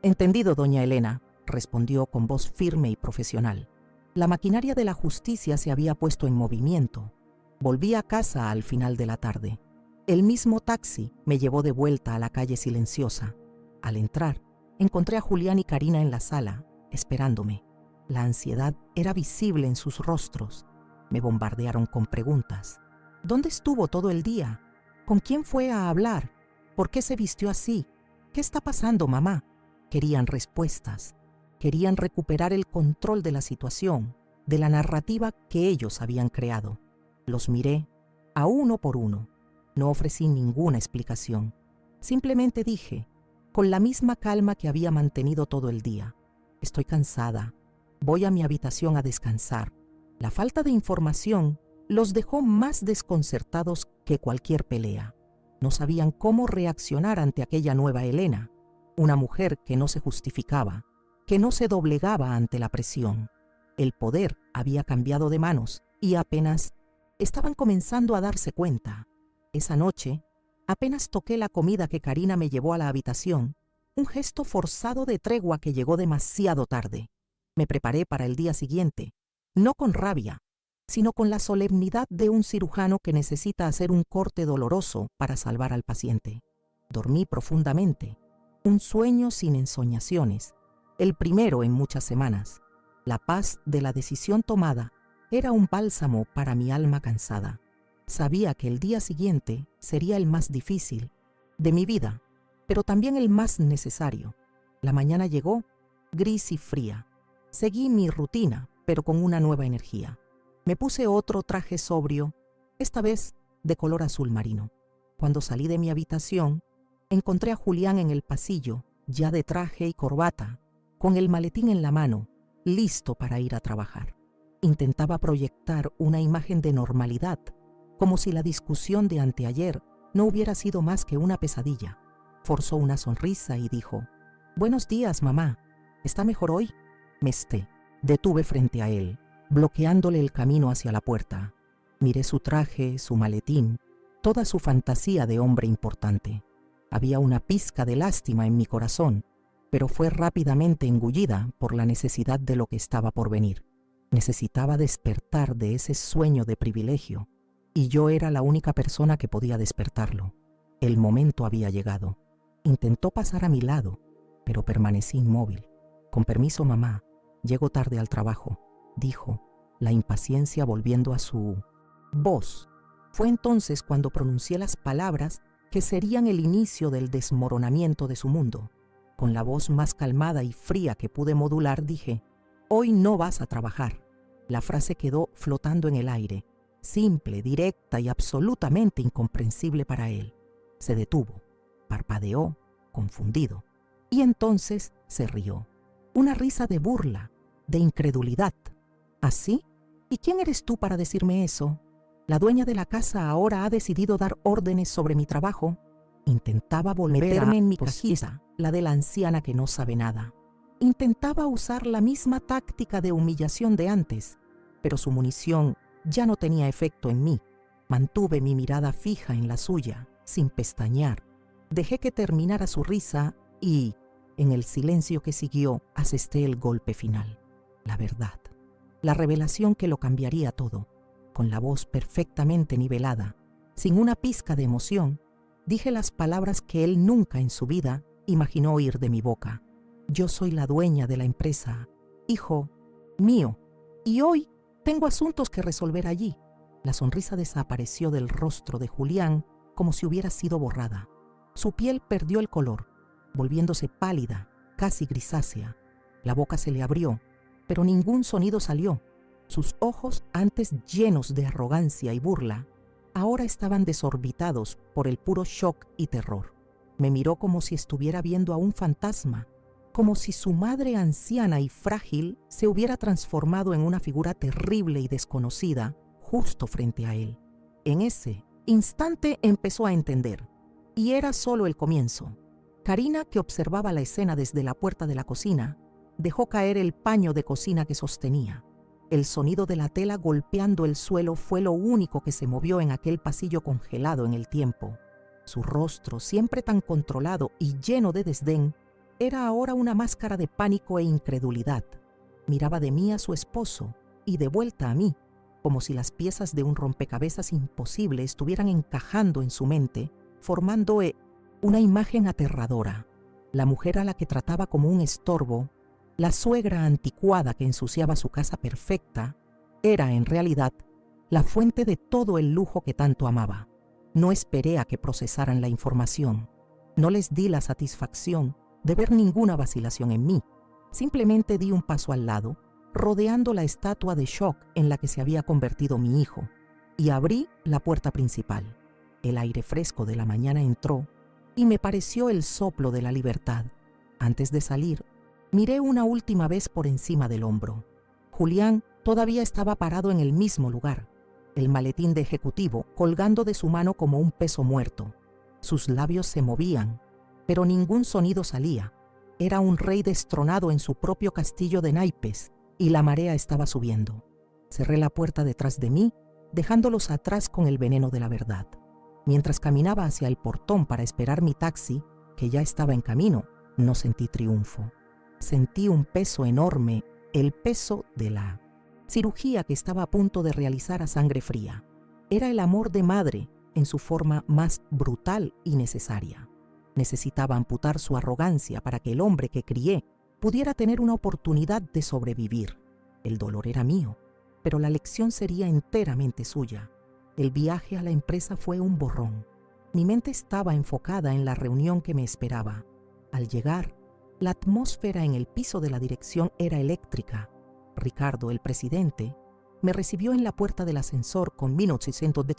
Entendido, doña Elena, respondió con voz firme y profesional. La maquinaria de la justicia se había puesto en movimiento. Volví a casa al final de la tarde. El mismo taxi me llevó de vuelta a la calle silenciosa. Al entrar, encontré a Julián y Karina en la sala, esperándome. La ansiedad era visible en sus rostros. Me bombardearon con preguntas. ¿Dónde estuvo todo el día? ¿Con quién fue a hablar? ¿Por qué se vistió así? ¿Qué está pasando, mamá? Querían respuestas. Querían recuperar el control de la situación, de la narrativa que ellos habían creado. Los miré, a uno por uno. No ofrecí ninguna explicación. Simplemente dije, con la misma calma que había mantenido todo el día: estoy cansada. Voy a mi habitación a descansar. La falta de información los dejó más desconcertados que cualquier pelea. No sabían cómo reaccionar ante aquella nueva Elena, una mujer que no se justificaba, que no se doblegaba ante la presión. El poder había cambiado de manos y apenas estaban comenzando a darse cuenta. Esa noche, apenas toqué la comida que Karina me llevó a la habitación, un gesto forzado de tregua que llegó demasiado tarde. Me preparé para el día siguiente, no con rabia, sino con la solemnidad de un cirujano que necesita hacer un corte doloroso para salvar al paciente. Dormí profundamente, un sueño sin ensoñaciones, el primero en muchas semanas. La paz de la decisión tomada era un bálsamo para mi alma cansada. Sabía que el día siguiente sería el más difícil de mi vida, pero también el más necesario. La mañana llegó, gris y fría. Seguí mi rutina, pero con una nueva energía. Me puse otro traje sobrio, esta vez de color azul marino. Cuando salí de mi habitación, encontré a Julián en el pasillo, ya de traje y corbata, con el maletín en la mano, listo para ir a trabajar. Intentaba proyectar una imagen de normalidad, como si la discusión de anteayer no hubiera sido más que una pesadilla. Forzó una sonrisa y dijo: «Buenos días, mamá. ¿Está mejor hoy?» Me detuve frente a él, bloqueándole el camino hacia la puerta. Miré su traje, su maletín, toda su fantasía de hombre importante. Había una pizca de lástima en mi corazón, pero fue rápidamente engullida por la necesidad de lo que estaba por venir. Necesitaba despertar de ese sueño de privilegio y yo era la única persona que podía despertarlo. El momento había llegado. Intentó pasar a mi lado, pero permanecí inmóvil. Con permiso, mamá, llego tarde al trabajo, dijo, la impaciencia volviendo a su voz. Fue entonces cuando pronuncié las palabras que serían el inicio del desmoronamiento de su mundo. Con la voz más calmada y fría que pude modular, dije, hoy no vas a trabajar. La frase quedó flotando en el aire, simple, directa y absolutamente incomprensible para él. Se detuvo, parpadeó, confundido, y entonces se rió. Una risa de burla, de incredulidad. ¿Así? ¿Y quién eres tú para decirme eso? ¿La dueña de la casa ahora ha decidido dar órdenes sobre mi trabajo? Intentaba meterme en mi cajita, la de la anciana que no sabe nada. Intentaba usar la misma táctica de humillación de antes, pero su munición ya no tenía efecto en mí. Mantuve mi mirada fija en la suya, sin pestañear. Dejé que terminara su risa y, en el silencio que siguió, asesté el golpe final. La verdad. La revelación que lo cambiaría todo. Con la voz perfectamente nivelada, sin una pizca de emoción, dije las palabras que él nunca en su vida imaginó oír de mi boca. Yo soy la dueña de la empresa, hijo mío, y hoy tengo asuntos que resolver allí. La sonrisa desapareció del rostro de Julián como si hubiera sido borrada. Su piel perdió el color, volviéndose pálida, casi grisácea. La boca se le abrió, pero ningún sonido salió. Sus ojos, antes llenos de arrogancia y burla, ahora estaban desorbitados por el puro shock y terror. Me miró como si estuviera viendo a un fantasma, como si su madre anciana y frágil se hubiera transformado en una figura terrible y desconocida justo frente a él. En ese instante empezó a entender, y era solo el comienzo. Karina, que observaba la escena desde la puerta de la cocina, dejó caer el paño de cocina que sostenía. El sonido de la tela golpeando el suelo fue lo único que se movió en aquel pasillo congelado en el tiempo. Su rostro, siempre tan controlado y lleno de desdén, era ahora una máscara de pánico e incredulidad. Miraba de mí a su esposo y de vuelta a mí, como si las piezas de un rompecabezas imposible estuvieran encajando en su mente, formando una imagen aterradora. La mujer a la que trataba como un estorbo, la suegra anticuada que ensuciaba su casa perfecta, era en realidad la fuente de todo el lujo que tanto amaba. No esperé a que procesaran la información. No les di la satisfacción de ver ninguna vacilación en mí. Simplemente di un paso al lado, rodeando la estatua de shock en la que se había convertido mi hijo, y abrí la puerta principal. El aire fresco de la mañana entró y me pareció el soplo de la libertad. Antes de salir, miré una última vez por encima del hombro. Julián todavía estaba parado en el mismo lugar, el maletín de ejecutivo colgando de su mano como un peso muerto. Sus labios se movían, pero ningún sonido salía. Era un rey destronado en su propio castillo de naipes, y la marea estaba subiendo. Cerré la puerta detrás de mí, dejándolos atrás con el veneno de la verdad. Mientras caminaba hacia el portón para esperar mi taxi, que ya estaba en camino, no sentí triunfo. Sentí un peso enorme, el peso de la cirugía que estaba a punto de realizar a sangre fría. Era el amor de madre en su forma más brutal y necesaria. Necesitaba amputar su arrogancia para que el hombre que crié pudiera tener una oportunidad de sobrevivir. El dolor era mío, pero la lección sería enteramente suya. El viaje a la empresa fue un borrón. Mi mente estaba enfocada en la reunión que me esperaba. Al llegar, la atmósfera en el piso de la dirección era eléctrica. Ricardo, el presidente, me recibió en la puerta del ascensor con minutos y cientos de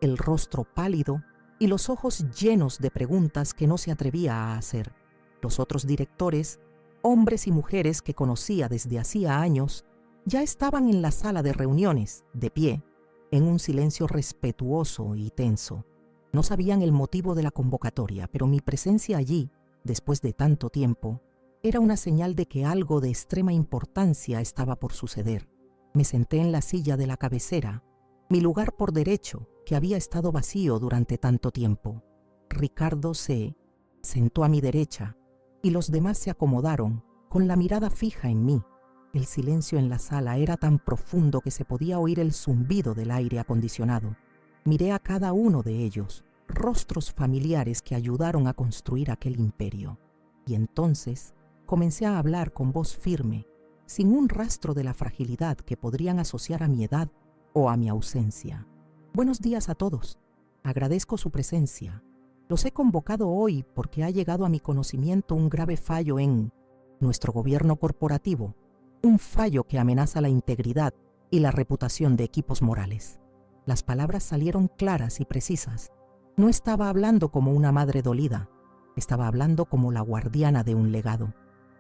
el rostro pálido y los ojos llenos de preguntas que no se atrevía a hacer. Los otros directores, hombres y mujeres que conocía desde hacía años, ya estaban en la sala de reuniones, de pie, en un silencio respetuoso y tenso. No sabían el motivo de la convocatoria, pero mi presencia allí, después de tanto tiempo, era una señal de que algo de extrema importancia estaba por suceder. Me senté en la silla de la cabecera, mi lugar por derecho, que había estado vacío durante tanto tiempo. Ricardo se sentó a mi derecha y los demás se acomodaron, con la mirada fija en mí. El silencio en la sala era tan profundo que se podía oír el zumbido del aire acondicionado. Miré a cada uno de ellos, rostros familiares que ayudaron a construir aquel imperio. Y entonces comencé a hablar con voz firme, sin un rastro de la fragilidad que podrían asociar a mi edad o a mi ausencia. Buenos días a todos. Agradezco su presencia. Los he convocado hoy porque ha llegado a mi conocimiento un grave fallo en nuestro gobierno corporativo, un fallo que amenaza la integridad y la reputación de Equipos Morales. Las palabras salieron claras y precisas. No estaba hablando como una madre dolida, estaba hablando como la guardiana de un legado.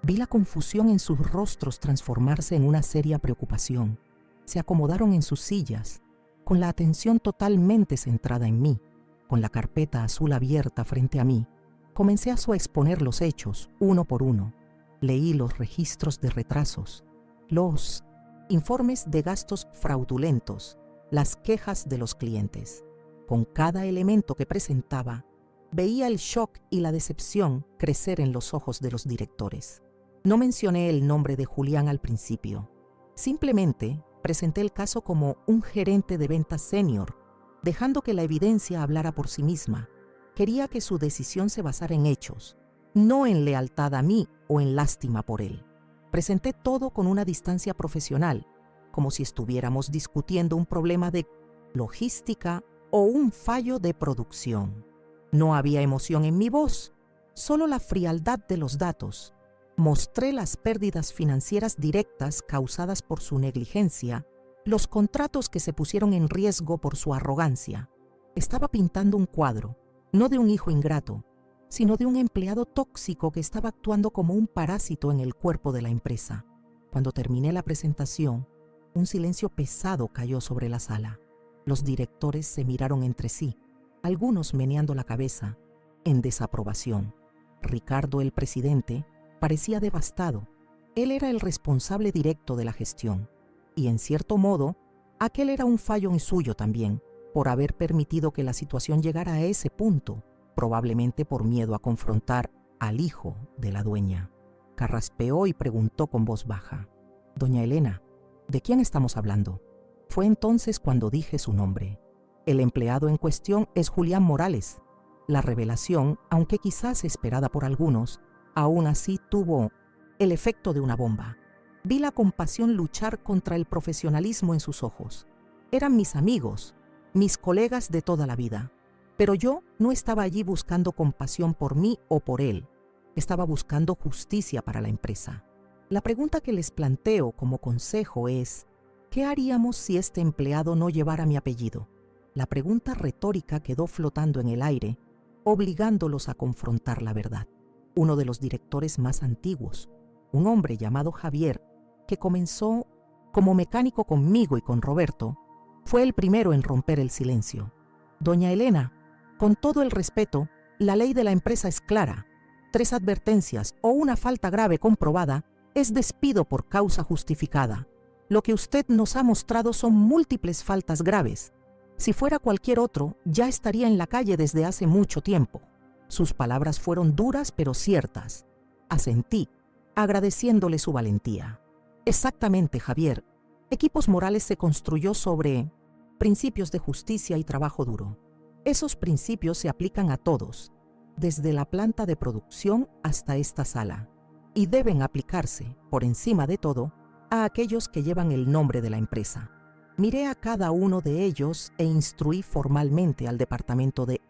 Vi la confusión en sus rostros transformarse en una seria preocupación. Se acomodaron en sus sillas, con la atención totalmente centrada en mí. Con la carpeta azul abierta frente a mí, comencé a exponer los hechos, uno por uno. Leí los registros de retrasos, los informes de gastos fraudulentos, las quejas de los clientes. Con cada elemento que presentaba, veía el shock y la decepción crecer en los ojos de los directores. No mencioné el nombre de Julián al principio. Simplemente presenté el caso como un gerente de ventas senior, dejando que la evidencia hablara por sí misma. Quería que su decisión se basara en hechos, no en lealtad a mí o en lástima por él. Presenté todo con una distancia profesional, como si estuviéramos discutiendo un problema de logística o un fallo de producción. No había emoción en mi voz, solo la frialdad de los datos. Mostré las pérdidas financieras directas causadas por su negligencia, los contratos que se pusieron en riesgo por su arrogancia. Estaba pintando un cuadro, no de un hijo ingrato, sino de un empleado tóxico que estaba actuando como un parásito en el cuerpo de la empresa. Cuando terminé la presentación, un silencio pesado cayó sobre la sala. Los directores se miraron entre sí, algunos meneando la cabeza, en desaprobación. Ricardo, el presidente, parecía devastado. Él era el responsable directo de la gestión. Y en cierto modo, aquel era un fallo en suyo también, por haber permitido que la situación llegara a ese punto, probablemente por miedo a confrontar al hijo de la dueña. Carraspeó y preguntó con voz baja: «Doña Elena, ¿de quién estamos hablando?». Fue entonces cuando dije su nombre. El empleado en cuestión es Julián Morales. La revelación, aunque quizás esperada por algunos, aún así tuvo el efecto de una bomba. Vi la compasión luchar contra el profesionalismo en sus ojos. Eran mis amigos, mis colegas de toda la vida. Pero yo no estaba allí buscando compasión por mí o por él. Estaba buscando justicia para la empresa. La pregunta que les planteo como consejo es: ¿qué haríamos si este empleado no llevara mi apellido? La pregunta retórica quedó flotando en el aire, obligándolos a confrontar la verdad. Uno de los directores más antiguos, un hombre llamado Javier, que comenzó como mecánico conmigo y con Roberto, fue el primero en romper el silencio. «Doña Elena, con todo el respeto, la ley de la empresa es clara. 3 advertencias o una falta grave comprobada es despido por causa justificada. Lo que usted nos ha mostrado son múltiples faltas graves. Si fuera cualquier otro, ya estaría en la calle desde hace mucho tiempo». Sus palabras fueron duras pero ciertas. Asentí, agradeciéndole su valentía. «Exactamente, Javier. Equipos Morales se construyó sobre principios de justicia y trabajo duro. Esos principios se aplican a todos, desde la planta de producción hasta esta sala, y deben aplicarse, por encima de todo, a aquellos que llevan el nombre de la empresa». Miré a cada uno de ellos e instruí formalmente al departamento de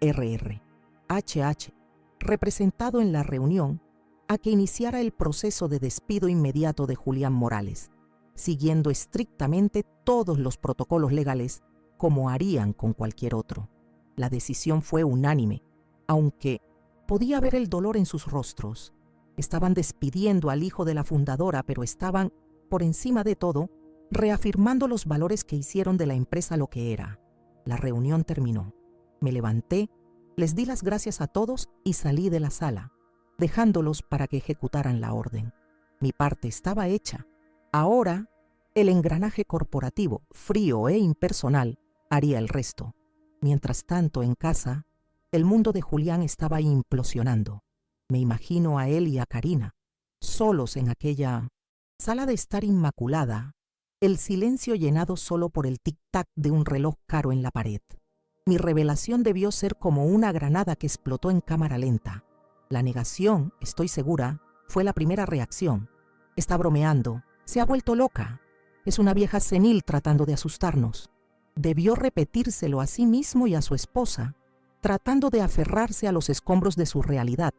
HH, representado en la reunión, a que iniciara el proceso de despido inmediato de Julián Morales, siguiendo estrictamente todos los protocolos legales como harían con cualquier otro. La decisión fue unánime, aunque podía ver el dolor en sus rostros. Estaban despidiendo al hijo de la fundadora, pero estaban, por encima de todo, reafirmando los valores que hicieron de la empresa lo que era. La reunión terminó. Me levanté, les di las gracias a todos y salí de la sala, dejándolos para que ejecutaran la orden. Mi parte estaba hecha. Ahora, el engranaje corporativo, frío e impersonal, haría el resto. Mientras tanto, en casa, el mundo de Julián estaba implosionando. Me imagino a él y a Karina, solos en aquella sala de estar inmaculada, el silencio llenado solo por el tic-tac de un reloj caro en la pared. Mi revelación debió ser como una granada que explotó en cámara lenta. La negación, estoy segura, fue la primera reacción. Está bromeando, se ha vuelto loca. Es una vieja senil tratando de asustarnos. Debió repetírselo a sí mismo y a su esposa, tratando de aferrarse a los escombros de su realidad.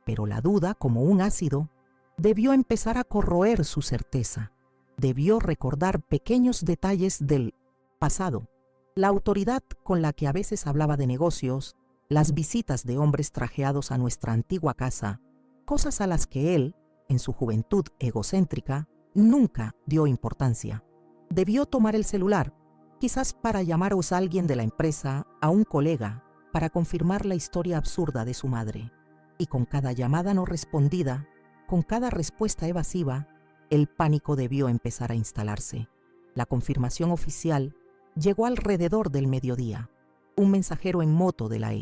Pero la duda, como un ácido, debió empezar a corroer su certeza. Debió recordar pequeños detalles del pasado. La autoridad con la que a veces hablaba de negocios, las visitas de hombres trajeados a nuestra antigua casa, cosas a las que él, en su juventud egocéntrica, nunca dio importancia. Debió tomar el celular, quizás para llamar a alguien de la empresa, a un colega, para confirmar la historia absurda de su madre. Y con cada llamada no respondida, con cada respuesta evasiva, el pánico debió empezar a instalarse. La confirmación oficial llegó alrededor del mediodía. Un mensajero en moto de la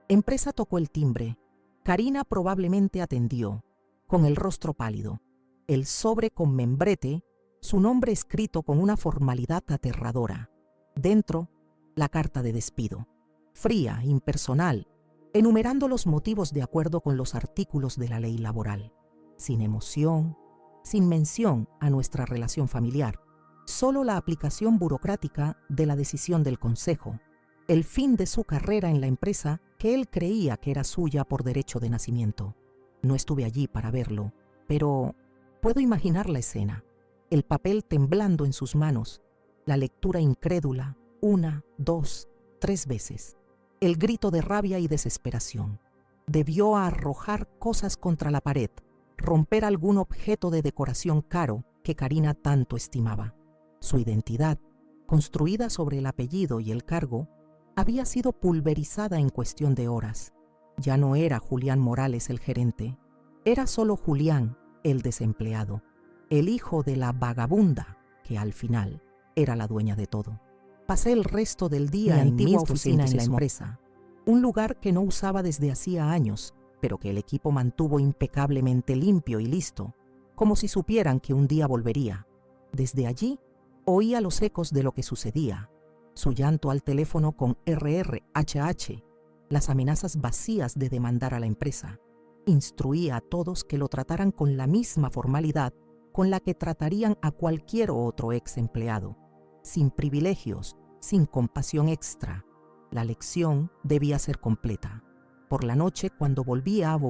empresa tocó el timbre. Karina probablemente atendió, con el rostro pálido. El sobre con membrete, su nombre escrito con una formalidad aterradora. Dentro, la carta de despido. Fría, impersonal, enumerando los motivos de acuerdo con los artículos de la ley laboral. Sin emoción, sin mención a nuestra relación familiar. Solo la aplicación burocrática de la decisión del consejo, el fin de su carrera en la empresa que él creía que era suya por derecho de nacimiento. No estuve allí para verlo, pero puedo imaginar la escena, el papel temblando en sus manos, la lectura incrédula, 1, 2, 3 veces, el grito de rabia y desesperación. Debió arrojar cosas contra la pared, romper algún objeto de decoración caro que Karina tanto estimaba. Su identidad, construida sobre el apellido y el cargo, había sido pulverizada en cuestión de horas. Ya no era Julián Morales el gerente, era solo Julián, el desempleado, el hijo de la vagabunda que al final era la dueña de todo. Pasé el resto del día en mi oficina en la empresa, un lugar que no usaba desde hacía años, pero que el equipo mantuvo impecablemente limpio y listo, como si supieran que un día volvería. Desde allí, oía los ecos de lo que sucedía, su llanto al teléfono con RRHH, las amenazas vacías de demandar a la empresa. Instruía a todos que lo trataran con la misma formalidad con la que tratarían a cualquier otro ex empleado, sin privilegios, sin compasión extra. La lección debía ser completa. Por la noche, cuando volvía a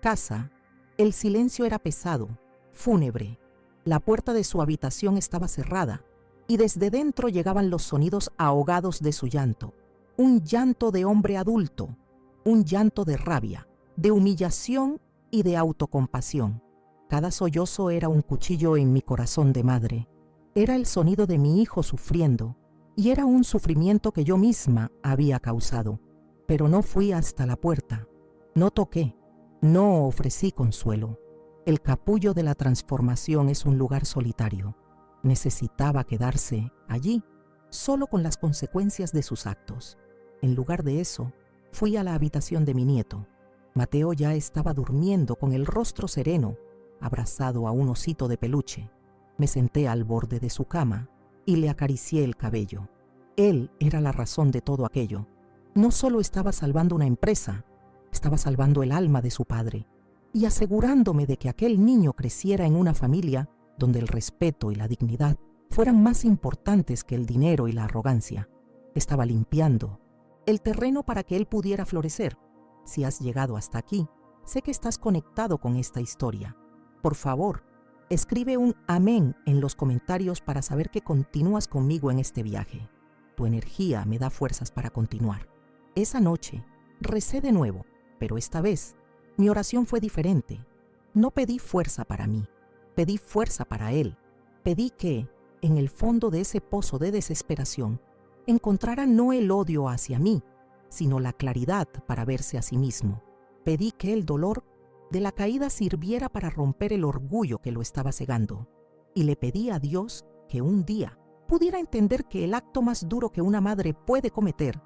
casa, el silencio era pesado, fúnebre. La puerta de su habitación estaba cerrada y desde dentro llegaban los sonidos ahogados de su llanto. Un llanto de hombre adulto, un llanto de rabia, de humillación y de autocompasión. Cada sollozo era un cuchillo en mi corazón de madre. Era el sonido de mi hijo sufriendo y era un sufrimiento que yo misma había causado. Pero no fui hasta la puerta, no toqué, no ofrecí consuelo. El capullo de la transformación es un lugar solitario. Necesitaba quedarse allí, solo con las consecuencias de sus actos. En lugar de eso, fui a la habitación de mi nieto. Mateo ya estaba durmiendo con el rostro sereno, abrazado a un osito de peluche. Me senté al borde de su cama y le acaricié el cabello. Él era la razón de todo aquello. No solo estaba salvando una empresa, estaba salvando el alma de su padre y asegurándome de que aquel niño creciera en una familia donde el respeto y la dignidad fueran más importantes que el dinero y la arrogancia. Estaba limpiando el terreno para que él pudiera florecer. Si has llegado hasta aquí, sé que estás conectado con esta historia. Por favor, escribe un amén en los comentarios para saber que continúas conmigo en este viaje. Tu energía me da fuerzas para continuar. Esa noche, recé de nuevo, pero esta vez, mi oración fue diferente. No pedí fuerza para mí, pedí fuerza para él. Pedí que, en el fondo de ese pozo de desesperación, encontrara no el odio hacia mí, sino la claridad para verse a sí mismo. Pedí que el dolor de la caída sirviera para romper el orgullo que lo estaba cegando. Y le pedí a Dios que un día pudiera entender que el acto más duro que una madre puede cometer,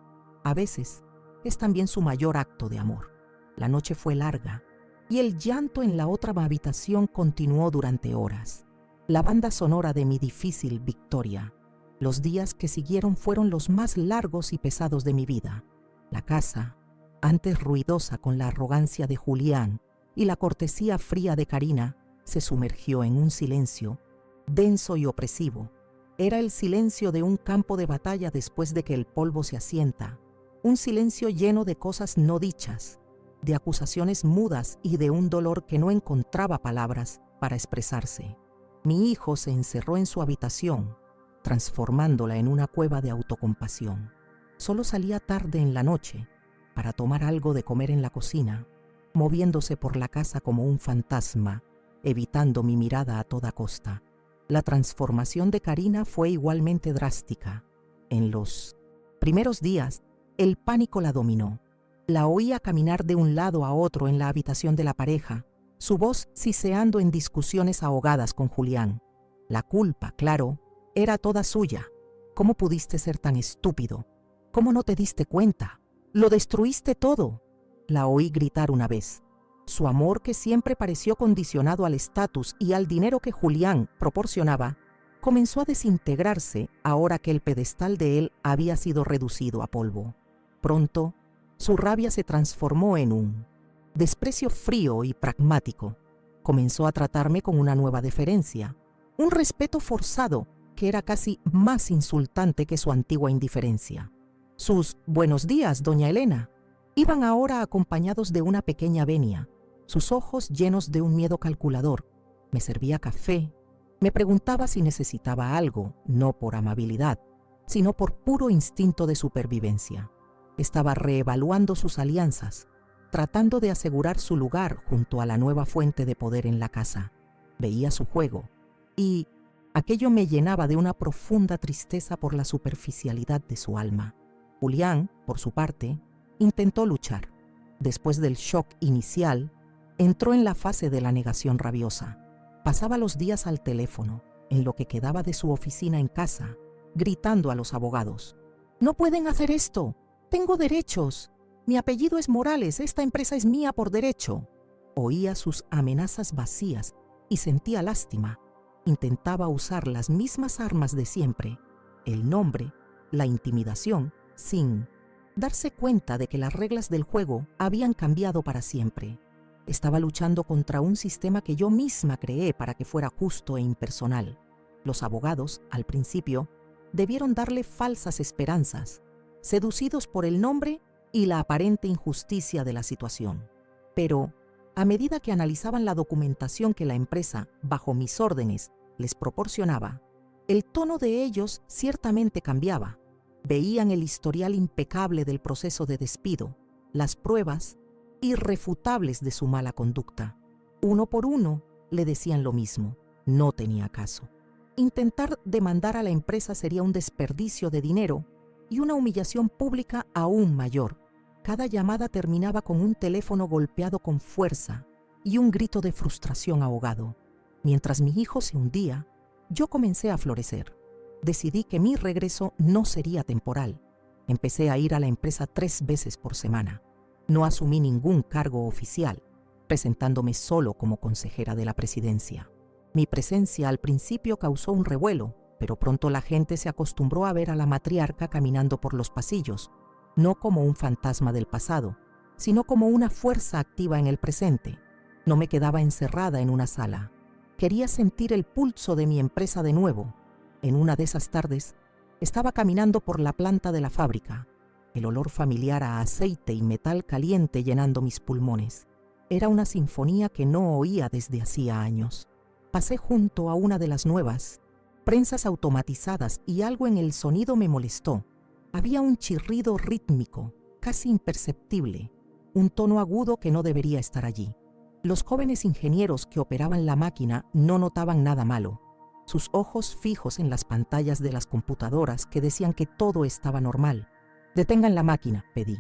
a veces, es también su mayor acto de amor. La noche fue larga y el llanto en la otra habitación continuó durante horas. La banda sonora de mi difícil victoria Los días que siguieron fueron los más largos y pesados de mi vida. La casa, antes ruidosa con la arrogancia de Julián y la cortesía fría de Karina, se sumergió en un silencio denso y opresivo. Era el silencio de un campo de batalla después de que el polvo se asienta, un silencio lleno de cosas no dichas, de acusaciones mudas y de un dolor que no encontraba palabras para expresarse. Mi hijo se encerró en su habitación, transformándola en una cueva de autocompasión. Solo salía tarde en la noche para tomar algo de comer en la cocina, moviéndose por la casa como un fantasma, evitando mi mirada a toda costa. La transformación de Karina fue igualmente drástica. En los primeros días, el pánico la dominó. La oía caminar de un lado a otro en la habitación de la pareja, su voz siseando en discusiones ahogadas con Julián. La culpa, claro, era toda suya. ¿Cómo pudiste ser tan estúpido? ¿Cómo no te diste cuenta? ¡Lo destruiste todo!, la oí gritar una vez. Su amor, que siempre pareció condicionado al estatus y al dinero que Julián proporcionaba, comenzó a desintegrarse ahora que el pedestal de él había sido reducido a polvo. Pronto, su rabia se transformó en un desprecio frío y pragmático. Comenzó a tratarme con una nueva deferencia, un respeto forzado que era casi más insultante que su antigua indiferencia. Sus «buenos días, doña Elena» iban ahora acompañados de una pequeña venia, sus ojos llenos de un miedo calculador. Me servía café, me preguntaba si necesitaba algo, no por amabilidad, sino por puro instinto de supervivencia. Estaba reevaluando sus alianzas, tratando de asegurar su lugar junto a la nueva fuente de poder en la casa. Veía su juego, y aquello me llenaba de una profunda tristeza por la superficialidad de su alma. Julián, por su parte, intentó luchar. Después del shock inicial, entró en la fase de la negación rabiosa. Pasaba los días al teléfono, en lo que quedaba de su oficina en casa, gritando a los abogados: «¡No pueden hacer esto! ¡Tengo derechos! Mi apellido es Morales, esta empresa es mía por derecho». Oía sus amenazas vacías y sentía lástima. Intentaba usar las mismas armas de siempre, el nombre, la intimidación, sin darse cuenta de que las reglas del juego habían cambiado para siempre. Estaba luchando contra un sistema que yo misma creé para que fuera justo e impersonal. Los abogados, al principio, debieron darle falsas esperanzas, seducidos por el nombre y la aparente injusticia de la situación. Pero, a medida que analizaban la documentación que la empresa, bajo mis órdenes, les proporcionaba, el tono de ellos ciertamente cambiaba. Veían el historial impecable del proceso de despido, las pruebas irrefutables de su mala conducta. Uno por uno le decían lo mismo. No tenía caso. Intentar demandar a la empresa sería un desperdicio de dinero y una humillación pública aún mayor. Cada llamada terminaba con un teléfono golpeado con fuerza y un grito de frustración ahogado. Mientras mi hijo se hundía, yo comencé a florecer. Decidí que mi regreso no sería temporal. Empecé a ir a la empresa 3 veces por semana. No asumí ningún cargo oficial, presentándome solo como consejera de la presidencia. Mi presencia al principio causó un revuelo, pero pronto la gente se acostumbró a ver a la matriarca caminando por los pasillos, no como un fantasma del pasado, sino como una fuerza activa en el presente. No me quedaba encerrada en una sala. Quería sentir el pulso de mi empresa de nuevo. En una de esas tardes, estaba caminando por la planta de la fábrica, el olor familiar a aceite y metal caliente llenando mis pulmones. Era una sinfonía que no oía desde hacía años. Pasé junto a una de las nuevas prensas automatizadas y algo en el sonido me molestó. Había un chirrido rítmico, casi imperceptible, un tono agudo que no debería estar allí. Los jóvenes ingenieros que operaban la máquina no notaban nada malo. Sus ojos fijos en las pantallas de las computadoras que decían que todo estaba normal. «Detengan la máquina», pedí,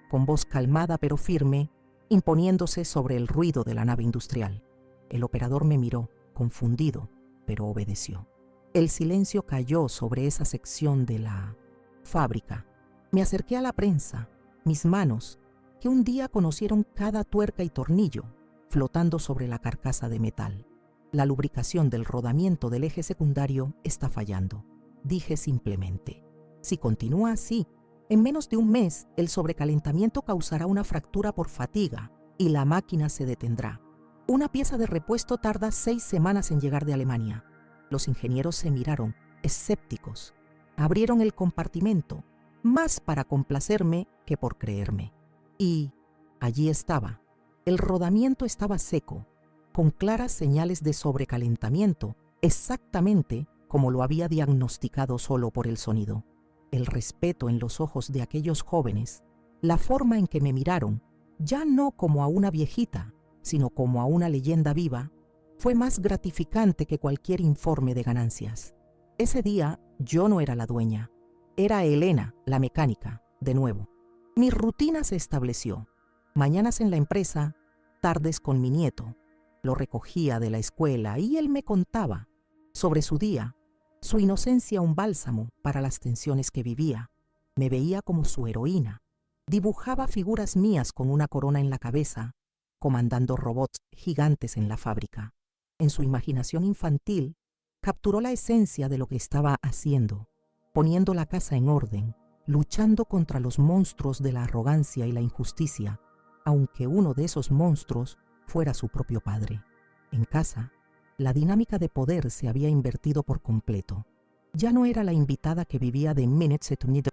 con voz calmada pero firme, imponiéndose sobre el ruido de la nave industrial. El operador me miró, confundido, pero obedeció. El silencio cayó sobre esa sección de la fábrica. Me acerqué a la prensa, mis manos, que un día conocieron cada tuerca y tornillo, flotando sobre la carcasa de metal. La lubricación del rodamiento del eje secundario está fallando. dije simplemente. Si continúa así, en menos de un mes el sobrecalentamiento causará una fractura por fatiga y la máquina se detendrá. Una pieza de repuesto tarda 6 semanas en llegar de Alemania. Los ingenieros se miraron, escépticos. Abrieron el compartimento, más para complacerme que por creerme. Y allí estaba. El rodamiento estaba seco, con claras señales de sobrecalentamiento, exactamente como lo había diagnosticado solo por el sonido. El respeto en los ojos de aquellos jóvenes, la forma en que me miraron, ya no como a una viejita, sino como a una leyenda viva, fue más gratificante que cualquier informe de ganancias. Ese día yo no era la dueña, era Elena, la mecánica, de nuevo. Mi rutina se estableció. Mañanas en la empresa, tardes con mi nieto. Lo recogía de la escuela y él me contaba sobre su día, su inocencia un bálsamo para las tensiones que vivía. Me veía como su heroína. Dibujaba figuras mías con una corona en la cabeza, comandando robots gigantes en la fábrica. En su imaginación infantil, capturó la esencia de lo que estaba haciendo, poniendo la casa en orden, luchando contra los monstruos de la arrogancia y la injusticia, aunque uno de esos monstruos fuera su propio padre. En casa, la dinámica de poder se había invertido por completo. Ya no era la invitada que vivía de minutes to need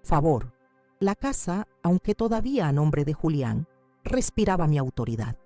favor. La casa, aunque todavía a nombre de Julián, respiraba mi autoridad.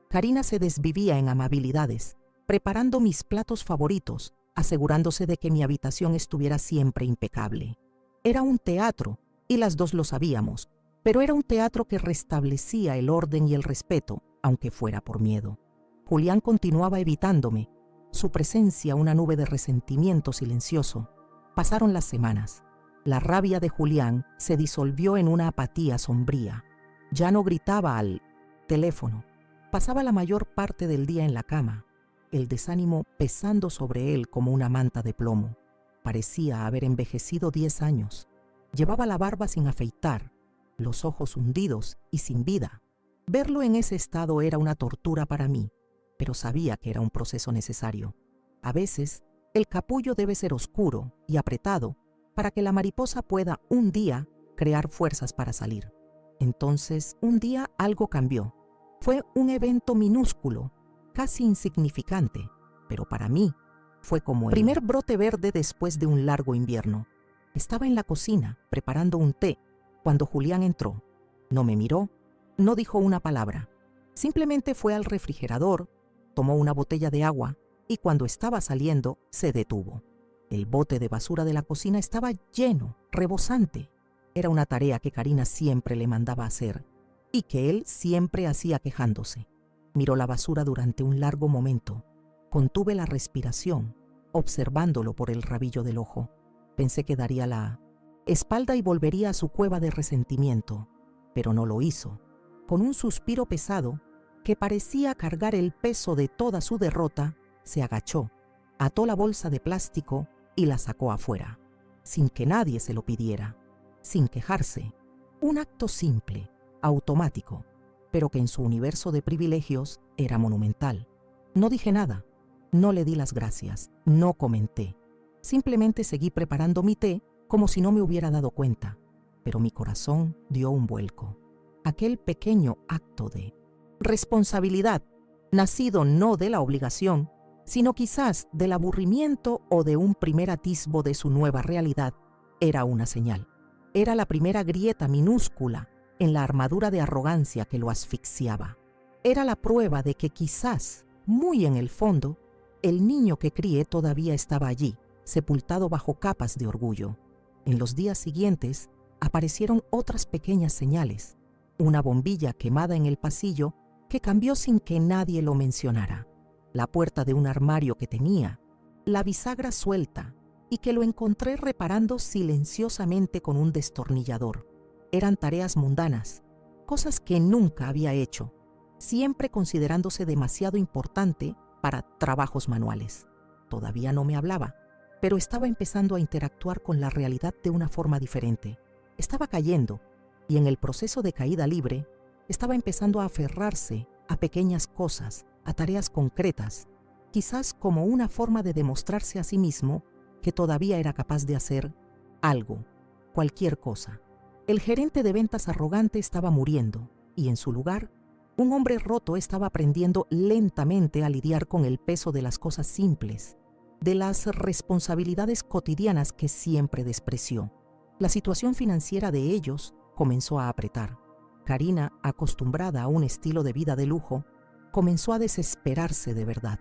Karina se desvivía en amabilidades, preparando mis platos favoritos, asegurándose de que mi habitación estuviera siempre impecable. Era un teatro, y las dos lo sabíamos, pero era un teatro que restablecía el orden y el respeto, aunque fuera por miedo. Julián continuaba evitándome, su presencia una nube de resentimiento silencioso. Pasaron las semanas. La rabia de Julián se disolvió en una apatía sombría. Ya no gritaba al teléfono. Pasaba la mayor parte del día en la cama, el desánimo pesando sobre él como una manta de plomo. Parecía haber envejecido 10 años. Llevaba la barba sin afeitar, los ojos hundidos y sin vida. Verlo en ese estado era una tortura para mí, pero sabía que era un proceso necesario. A veces, el capullo debe ser oscuro y apretado para que la mariposa pueda un día crear fuerzas para salir. Entonces, un día algo cambió. Fue un evento minúsculo, casi insignificante, pero para mí fue como el primer brote verde después de un largo invierno. Estaba en la cocina preparando un té cuando Julián entró. No me miró, no dijo una palabra. Simplemente fue al refrigerador, tomó una botella de agua y cuando estaba saliendo se detuvo. El bote de basura de la cocina estaba lleno, rebosante. Era una tarea que Karina siempre le mandaba hacer y que él siempre hacía quejándose. Miró la basura durante un largo momento. Contuve la respiración, observándolo por el rabillo del ojo. Pensé que daría la espalda y volvería a su cueva de resentimiento, pero no lo hizo. Con un suspiro pesado, que parecía cargar el peso de toda su derrota, se agachó, ató la bolsa de plástico y la sacó afuera, sin que nadie se lo pidiera, sin quejarse. Un acto simple, automático, pero que en su universo de privilegios era monumental. No dije nada, no le di las gracias, no comenté. Simplemente seguí preparando mi té como si no me hubiera dado cuenta, pero mi corazón dio un vuelco. Aquel pequeño acto de responsabilidad, nacido no de la obligación, sino quizás del aburrimiento o de un primer atisbo de su nueva realidad, era una señal. Era la primera grieta minúscula en la armadura de arrogancia que lo asfixiaba. Era la prueba de que quizás, muy en el fondo, el niño que crié todavía estaba allí, sepultado bajo capas de orgullo. En los días siguientes aparecieron otras pequeñas señales. Una bombilla quemada en el pasillo que cambió sin que nadie lo mencionara. La puerta de un armario que tenía, la bisagra suelta y que lo encontré reparando silenciosamente con un destornillador. Eran tareas mundanas, cosas que nunca había hecho, siempre considerándose demasiado importante para trabajos manuales. Todavía no me hablaba, pero estaba empezando a interactuar con la realidad de una forma diferente. Estaba cayendo, y en el proceso de caída libre, estaba empezando a aferrarse a pequeñas cosas, a tareas concretas, quizás como una forma de demostrarse a sí mismo que todavía era capaz de hacer algo, cualquier cosa. El gerente de ventas arrogante estaba muriendo y en su lugar, un hombre roto estaba aprendiendo lentamente a lidiar con el peso de las cosas simples, de las responsabilidades cotidianas que siempre despreció. La situación financiera de ellos comenzó a apretar. Karina, acostumbrada a un estilo de vida de lujo, comenzó a desesperarse de verdad.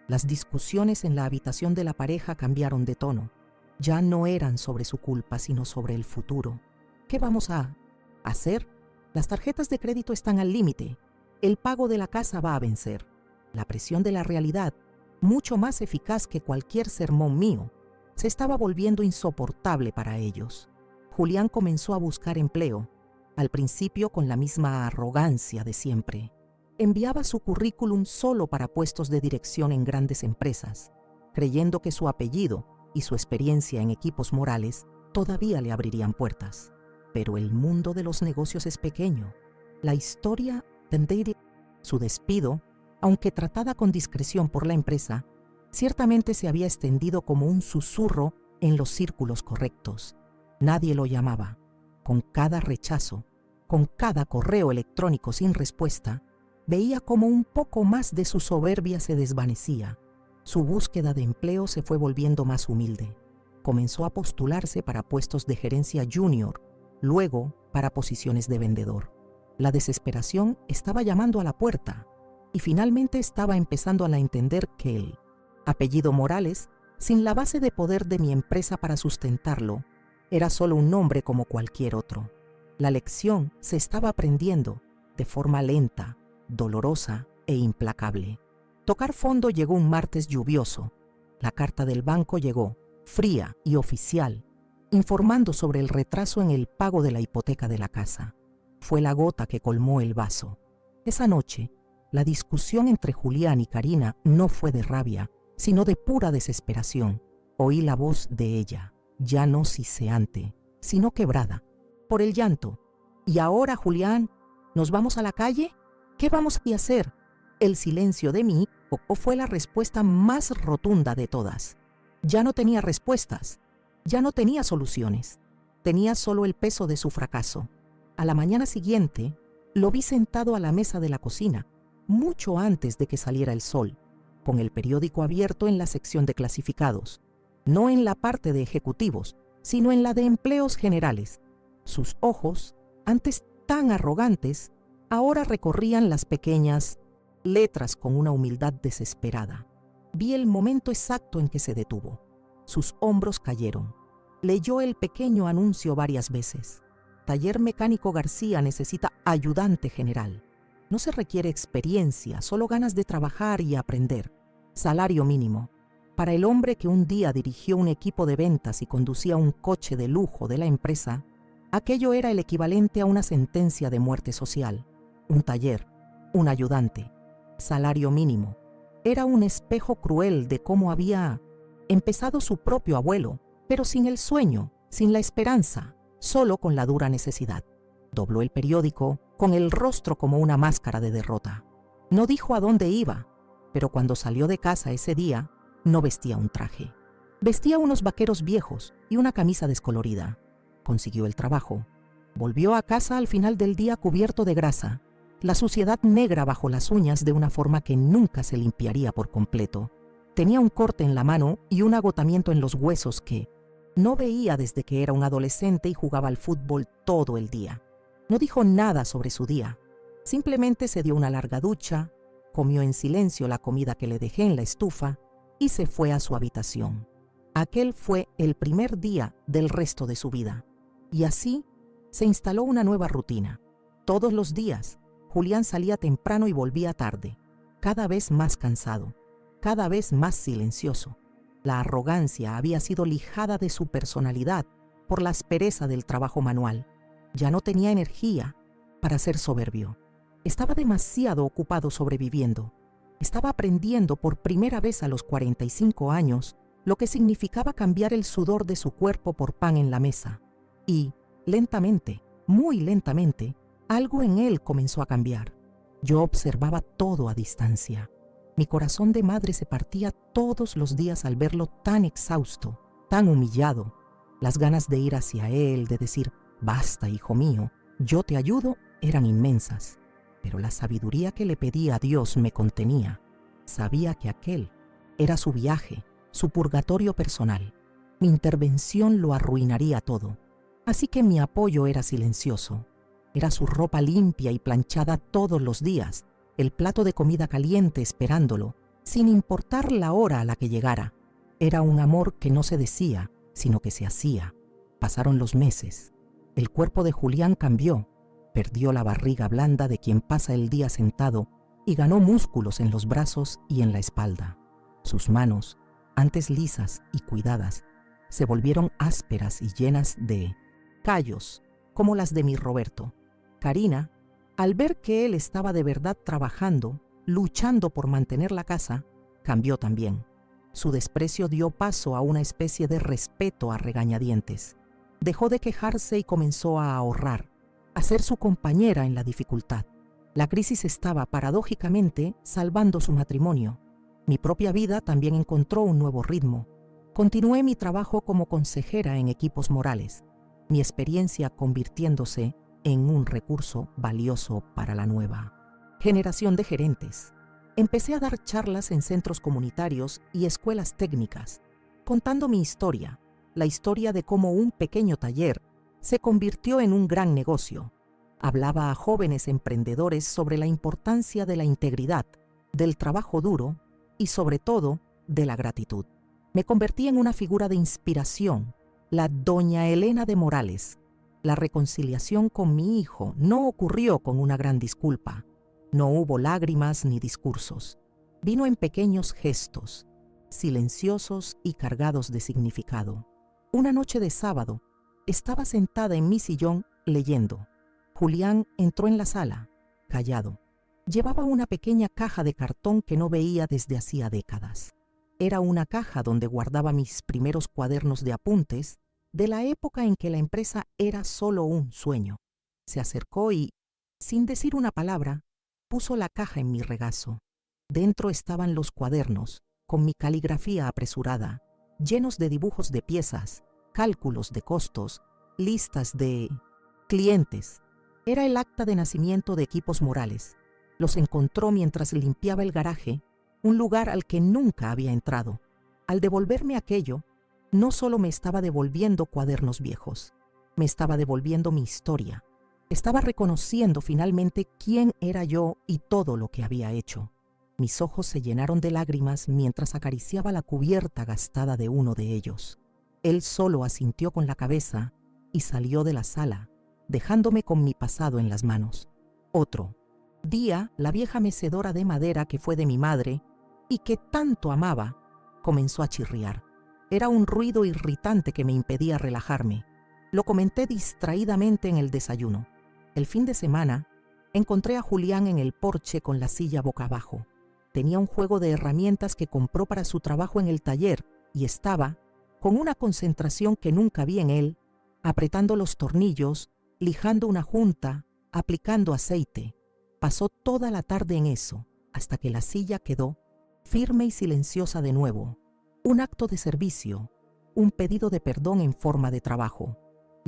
Las discusiones en la habitación de la pareja cambiaron de tono. Ya no eran sobre su culpa, sino sobre el futuro. ¿Qué vamos a hacer? Las tarjetas de crédito están al límite. El pago de la casa va a vencer. La presión de la realidad, mucho más eficaz que cualquier sermón mío, se estaba volviendo insoportable para ellos. Julián comenzó a buscar empleo, al principio con la misma arrogancia de siempre. Enviaba su currículum solo para puestos de dirección en grandes empresas, creyendo que su apellido y su experiencia en equipos morales todavía le abrirían puertas. Pero el mundo de los negocios es pequeño. La historia de su despido, aunque tratada con discreción por la empresa, ciertamente se había extendido como un susurro en los círculos correctos. Nadie lo llamaba. Con cada rechazo, con cada correo electrónico sin respuesta, veía como un poco más de su soberbia se desvanecía. Su búsqueda de empleo se fue volviendo más humilde. Comenzó a postularse para puestos de gerencia junior, luego para posiciones de vendedor. La desesperación estaba llamando a la puerta y finalmente estaba empezando a entender que el apellido Morales, sin la base de poder de mi empresa para sustentarlo, era solo un nombre como cualquier otro. La lección se estaba aprendiendo de forma lenta, dolorosa e implacable. Tocar fondo llegó un martes lluvioso. La carta del banco llegó, fría y oficial, informando sobre el retraso en el pago de la hipoteca de la casa. Fue la gota que colmó el vaso. Esa noche, la discusión entre Julián y Karina no fue de rabia, sino de pura desesperación. Oí la voz de ella, ya no siseante, sino quebrada, por el llanto. ¿Y ahora, Julián, nos vamos a la calle? ¿Qué vamos a hacer? El silencio de mi hijo fue la respuesta más rotunda de todas. Ya no tenía respuestas, ya no tenía soluciones, tenía solo el peso de su fracaso. A la mañana siguiente, lo vi sentado a la mesa de la cocina, mucho antes de que saliera el sol, con el periódico abierto en la sección de clasificados, no en la parte de ejecutivos, sino en la de empleos generales. Sus ojos, antes tan arrogantes, ahora recorrían las pequeñas letras con una humildad desesperada. Vi el momento exacto en que se detuvo. Sus hombros cayeron. Leyó el pequeño anuncio varias veces. Taller Mecánico García necesita ayudante general. No se requiere experiencia, solo ganas de trabajar y aprender. Salario mínimo. Para el hombre que un día dirigió un equipo de ventas y conducía un coche de lujo de la empresa, aquello era el equivalente a una sentencia de muerte social. Un taller, un ayudante, salario mínimo. Era un espejo cruel de cómo había empezado su propio abuelo, pero sin el sueño, sin la esperanza, solo con la dura necesidad. Dobló el periódico, con el rostro como una máscara de derrota. No dijo a dónde iba, pero cuando salió de casa ese día, no vestía un traje. Vestía unos vaqueros viejos y una camisa descolorida. Consiguió el trabajo. Volvió a casa al final del día cubierto de grasa, la suciedad negra bajo las uñas de una forma que nunca se limpiaría por completo. Tenía un corte en la mano y un agotamiento en los huesos que no veía desde que era un adolescente y jugaba al fútbol todo el día. No dijo nada sobre su día. Simplemente se dio una larga ducha, comió en silencio la comida que le dejé en la estufa y se fue a su habitación. Aquel fue el primer día del resto de su vida. Y así se instaló una nueva rutina. Todos los días, Julián salía temprano y volvía tarde, cada vez más cansado, cada vez más silencioso. La arrogancia había sido lijada de su personalidad por la aspereza del trabajo manual. Ya no tenía energía para ser soberbio. Estaba demasiado ocupado sobreviviendo. Estaba aprendiendo por primera vez a los 45 años lo que significaba cambiar el sudor de su cuerpo por pan en la mesa. Y, lentamente, muy lentamente, algo en él comenzó a cambiar. Yo observaba todo a distancia. Mi corazón de madre se partía todos los días al verlo tan exhausto, tan humillado. Las ganas de ir hacia él, de decir, basta, hijo mío, yo te ayudo, eran inmensas. Pero la sabiduría que le pedía a Dios me contenía. Sabía que aquel era su viaje, su purgatorio personal. Mi intervención lo arruinaría todo. Así que mi apoyo era silencioso. Era su ropa limpia y planchada todos los días, el plato de comida caliente esperándolo, sin importar la hora a la que llegara. Era un amor que no se decía, sino que se hacía. Pasaron los meses. El cuerpo de Julián cambió. Perdió la barriga blanda de quien pasa el día sentado y ganó músculos en los brazos y en la espalda. Sus manos, antes lisas y cuidadas, se volvieron ásperas y llenas de callos, como las de mi Roberto. Karina, al ver que él estaba de verdad trabajando, luchando por mantener la casa, cambió también. Su desprecio dio paso a una especie de respeto a regañadientes. Dejó de quejarse y comenzó a ahorrar, a ser su compañera en la dificultad. La crisis estaba, paradójicamente, salvando su matrimonio. Mi propia vida también encontró un nuevo ritmo. Continué mi trabajo como consejera en equipos morales, mi experiencia convirtiéndose en un recurso valioso para la nueva generación de gerentes. Empecé a dar charlas en centros comunitarios y escuelas técnicas, contando mi historia, la historia de cómo un pequeño taller se convirtió en un gran negocio. Hablaba a jóvenes emprendedores sobre la importancia de la integridad, del trabajo duro y, sobre todo, de la gratitud. Me convertí en una figura de inspiración, la doña Elena de Morales. La reconciliación con mi hijo no ocurrió con una gran disculpa. No hubo lágrimas ni discursos. Vino en pequeños gestos, silenciosos y cargados de significado. Una noche de sábado, estaba sentada en mi sillón leyendo. Julián entró en la sala, callado. Llevaba una pequeña caja de cartón que no veía desde hacía décadas. Era una caja donde guardaba mis primeros cuadernos de apuntes de la época en que la empresa era solo un sueño. Se acercó y, sin decir una palabra, puso la caja en mi regazo. Dentro estaban los cuadernos, con mi caligrafía apresurada, llenos de dibujos de piezas, cálculos de costos, listas de clientes. Era el acta de nacimiento de equipos morales. Los encontró mientras limpiaba el garaje, un lugar al que nunca había entrado. Al devolverme aquello, no solo me estaba devolviendo cuadernos viejos, me estaba devolviendo mi historia. Estaba reconociendo finalmente quién era yo y todo lo que había hecho. Mis ojos se llenaron de lágrimas mientras acariciaba la cubierta gastada de uno de ellos. Él solo asintió con la cabeza y salió de la sala, dejándome con mi pasado en las manos. Otro día, la vieja mecedora de madera que fue de mi madre y que tanto amaba, comenzó a chirriar. Era un ruido irritante que me impedía relajarme. Lo comenté distraídamente en el desayuno. El fin de semana, encontré a Julián en el porche con la silla boca abajo. Tenía un juego de herramientas que compró para su trabajo en el taller y estaba, con una concentración que nunca vi en él, apretando los tornillos, lijando una junta, aplicando aceite. Pasó toda la tarde en eso, hasta que la silla quedó firme y silenciosa de nuevo. Un acto de servicio, un pedido de perdón en forma de trabajo.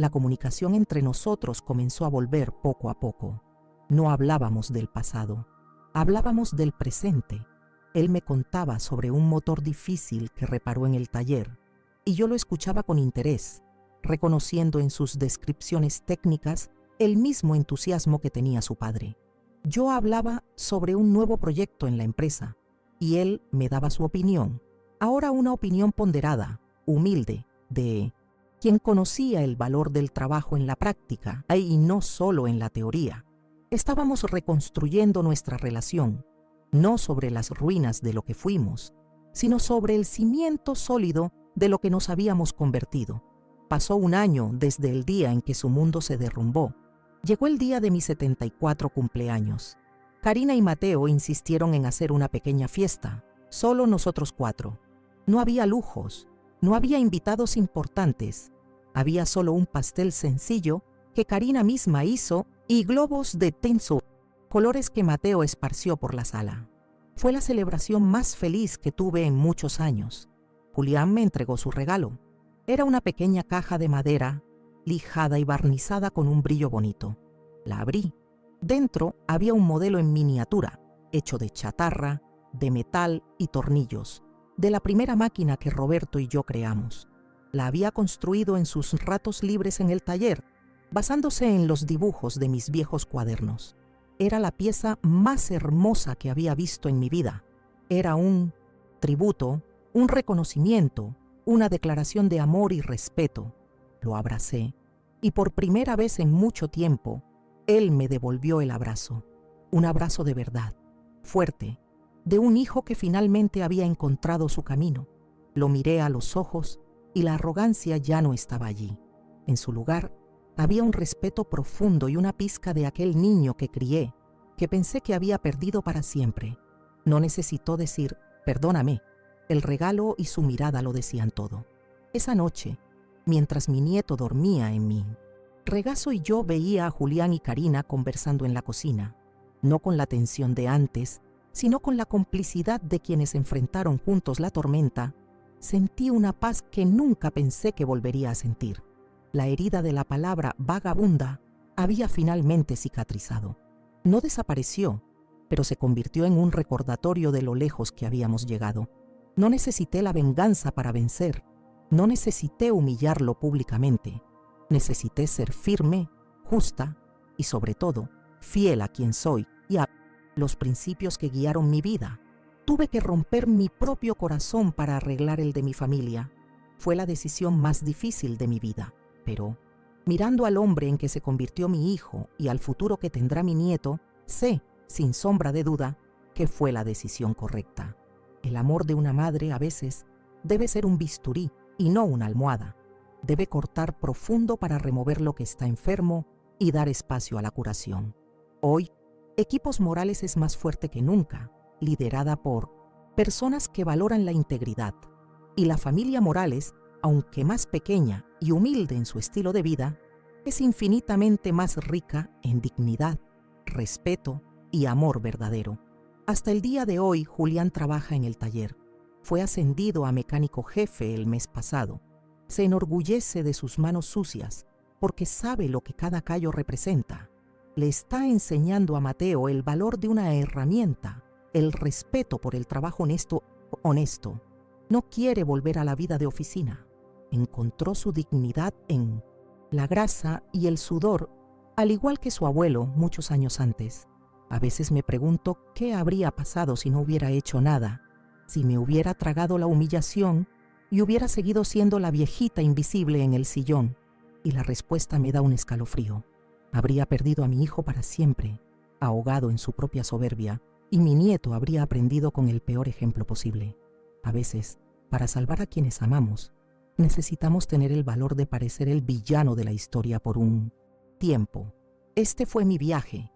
La comunicación entre nosotros comenzó a volver poco a poco. No hablábamos del pasado, hablábamos del presente. Él me contaba sobre un motor difícil que reparó en el taller, y yo lo escuchaba con interés, reconociendo en sus descripciones técnicas el mismo entusiasmo que tenía su padre. Yo hablaba sobre un nuevo proyecto en la empresa, y él me daba su opinión, ahora una opinión ponderada, humilde, de quien conocía el valor del trabajo en la práctica y no solo en la teoría. Estábamos reconstruyendo nuestra relación, no sobre las ruinas de lo que fuimos, sino sobre el cimiento sólido de lo que nos habíamos convertido. Pasó un año desde el día en que su mundo se derrumbó. Llegó el día de mi 74 cumpleaños. Karina y Mateo insistieron en hacer una pequeña fiesta, solo nosotros 4. No había lujos, no había invitados importantes. Había solo un pastel sencillo que Karina misma hizo y globos de tinsel, colores que Mateo esparció por la sala. Fue la celebración más feliz que tuve en muchos años. Julián me entregó su regalo. Era una pequeña caja de madera, lijada y barnizada con un brillo bonito. La abrí. Dentro había un modelo en miniatura, hecho de chatarra, de metal y tornillos, de la primera máquina que Roberto y yo creamos. La había construido en sus ratos libres en el taller, basándose en los dibujos de mis viejos cuadernos. Era la pieza más hermosa que había visto en mi vida. Era un tributo, un reconocimiento, una declaración de amor y respeto. Lo abracé y por primera vez en mucho tiempo, él me devolvió el abrazo. Un abrazo de verdad, fuerte, de un hijo que finalmente había encontrado su camino. Lo miré a los ojos y la arrogancia ya no estaba allí. En su lugar, había un respeto profundo y una pizca de aquel niño que crié, que pensé que había perdido para siempre. No necesitó decir, perdóname. El regalo y su mirada lo decían todo. Esa noche, mientras mi nieto dormía en mi regazo y yo veía a Julián y Karina conversando en la cocina, no con la tensión de antes, sino con la complicidad de quienes enfrentaron juntos la tormenta, sentí una paz que nunca pensé que volvería a sentir. La herida de la palabra vagabunda había finalmente cicatrizado. No desapareció, pero se convirtió en un recordatorio de lo lejos que habíamos llegado. No necesité la venganza para vencer. No necesité humillarlo públicamente. Necesité ser firme, justa y, sobre todo, fiel a quien soy y a los principios que guiaron mi vida. Tuve que romper mi propio corazón para arreglar el de mi familia. Fue la decisión más difícil de mi vida, pero mirando al hombre en que se convirtió mi hijo y al futuro que tendrá mi nieto, sé, sin sombra de duda, que fue la decisión correcta. El amor de una madre a veces debe ser un bisturí y no una almohada. Debe cortar profundo para remover lo que está enfermo y dar espacio a la curación. Hoy, Equipos Morales es más fuerte que nunca, liderada por personas que valoran la integridad. Y la familia Morales, aunque más pequeña y humilde en su estilo de vida, es infinitamente más rica en dignidad, respeto y amor verdadero. Hasta el día de hoy, Julián trabaja en el taller. Fue ascendido a mecánico jefe el mes pasado. Se enorgullece de sus manos sucias porque sabe lo que cada callo representa. Le está enseñando a Mateo el valor de una herramienta, el respeto por el trabajo honesto. No quiere volver a la vida de oficina. Encontró su dignidad en la grasa y el sudor, al igual que su abuelo muchos años antes. A veces me pregunto qué habría pasado si no hubiera hecho nada, si me hubiera tragado la humillación y hubiera seguido siendo la viejita invisible en el sillón. Y la respuesta me da un escalofrío. Habría perdido a mi hijo para siempre, ahogado en su propia soberbia, y mi nieto habría aprendido con el peor ejemplo posible. A veces, para salvar a quienes amamos, necesitamos tener el valor de parecer el villano de la historia por un tiempo. Este fue mi viaje,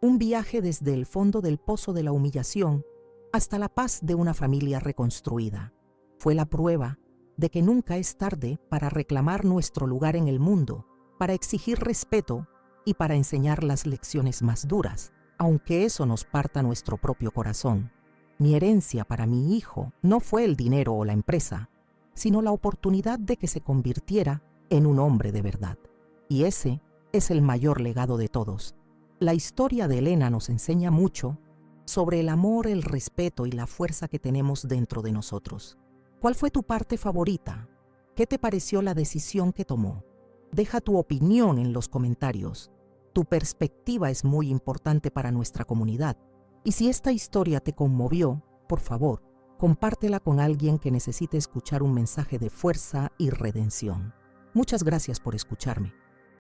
un viaje desde el fondo del pozo de la humillación hasta la paz de una familia reconstruida. Fue la prueba de que nunca es tarde para reclamar nuestro lugar en el mundo, para exigir respeto y para enseñar las lecciones más duras, aunque eso nos parta nuestro propio corazón. Mi herencia para mi hijo no fue el dinero o la empresa, sino la oportunidad de que se convirtiera en un hombre de verdad. Y ese es el mayor legado de todos. La historia de Elena nos enseña mucho sobre el amor, el respeto y la fuerza que tenemos dentro de nosotros. ¿Cuál fue tu parte favorita? ¿Qué te pareció la decisión que tomó? Deja tu opinión en los comentarios. Tu perspectiva es muy importante para nuestra comunidad. Y si esta historia te conmovió, por favor, compártela con alguien que necesite escuchar un mensaje de fuerza y redención. Muchas gracias por escucharme.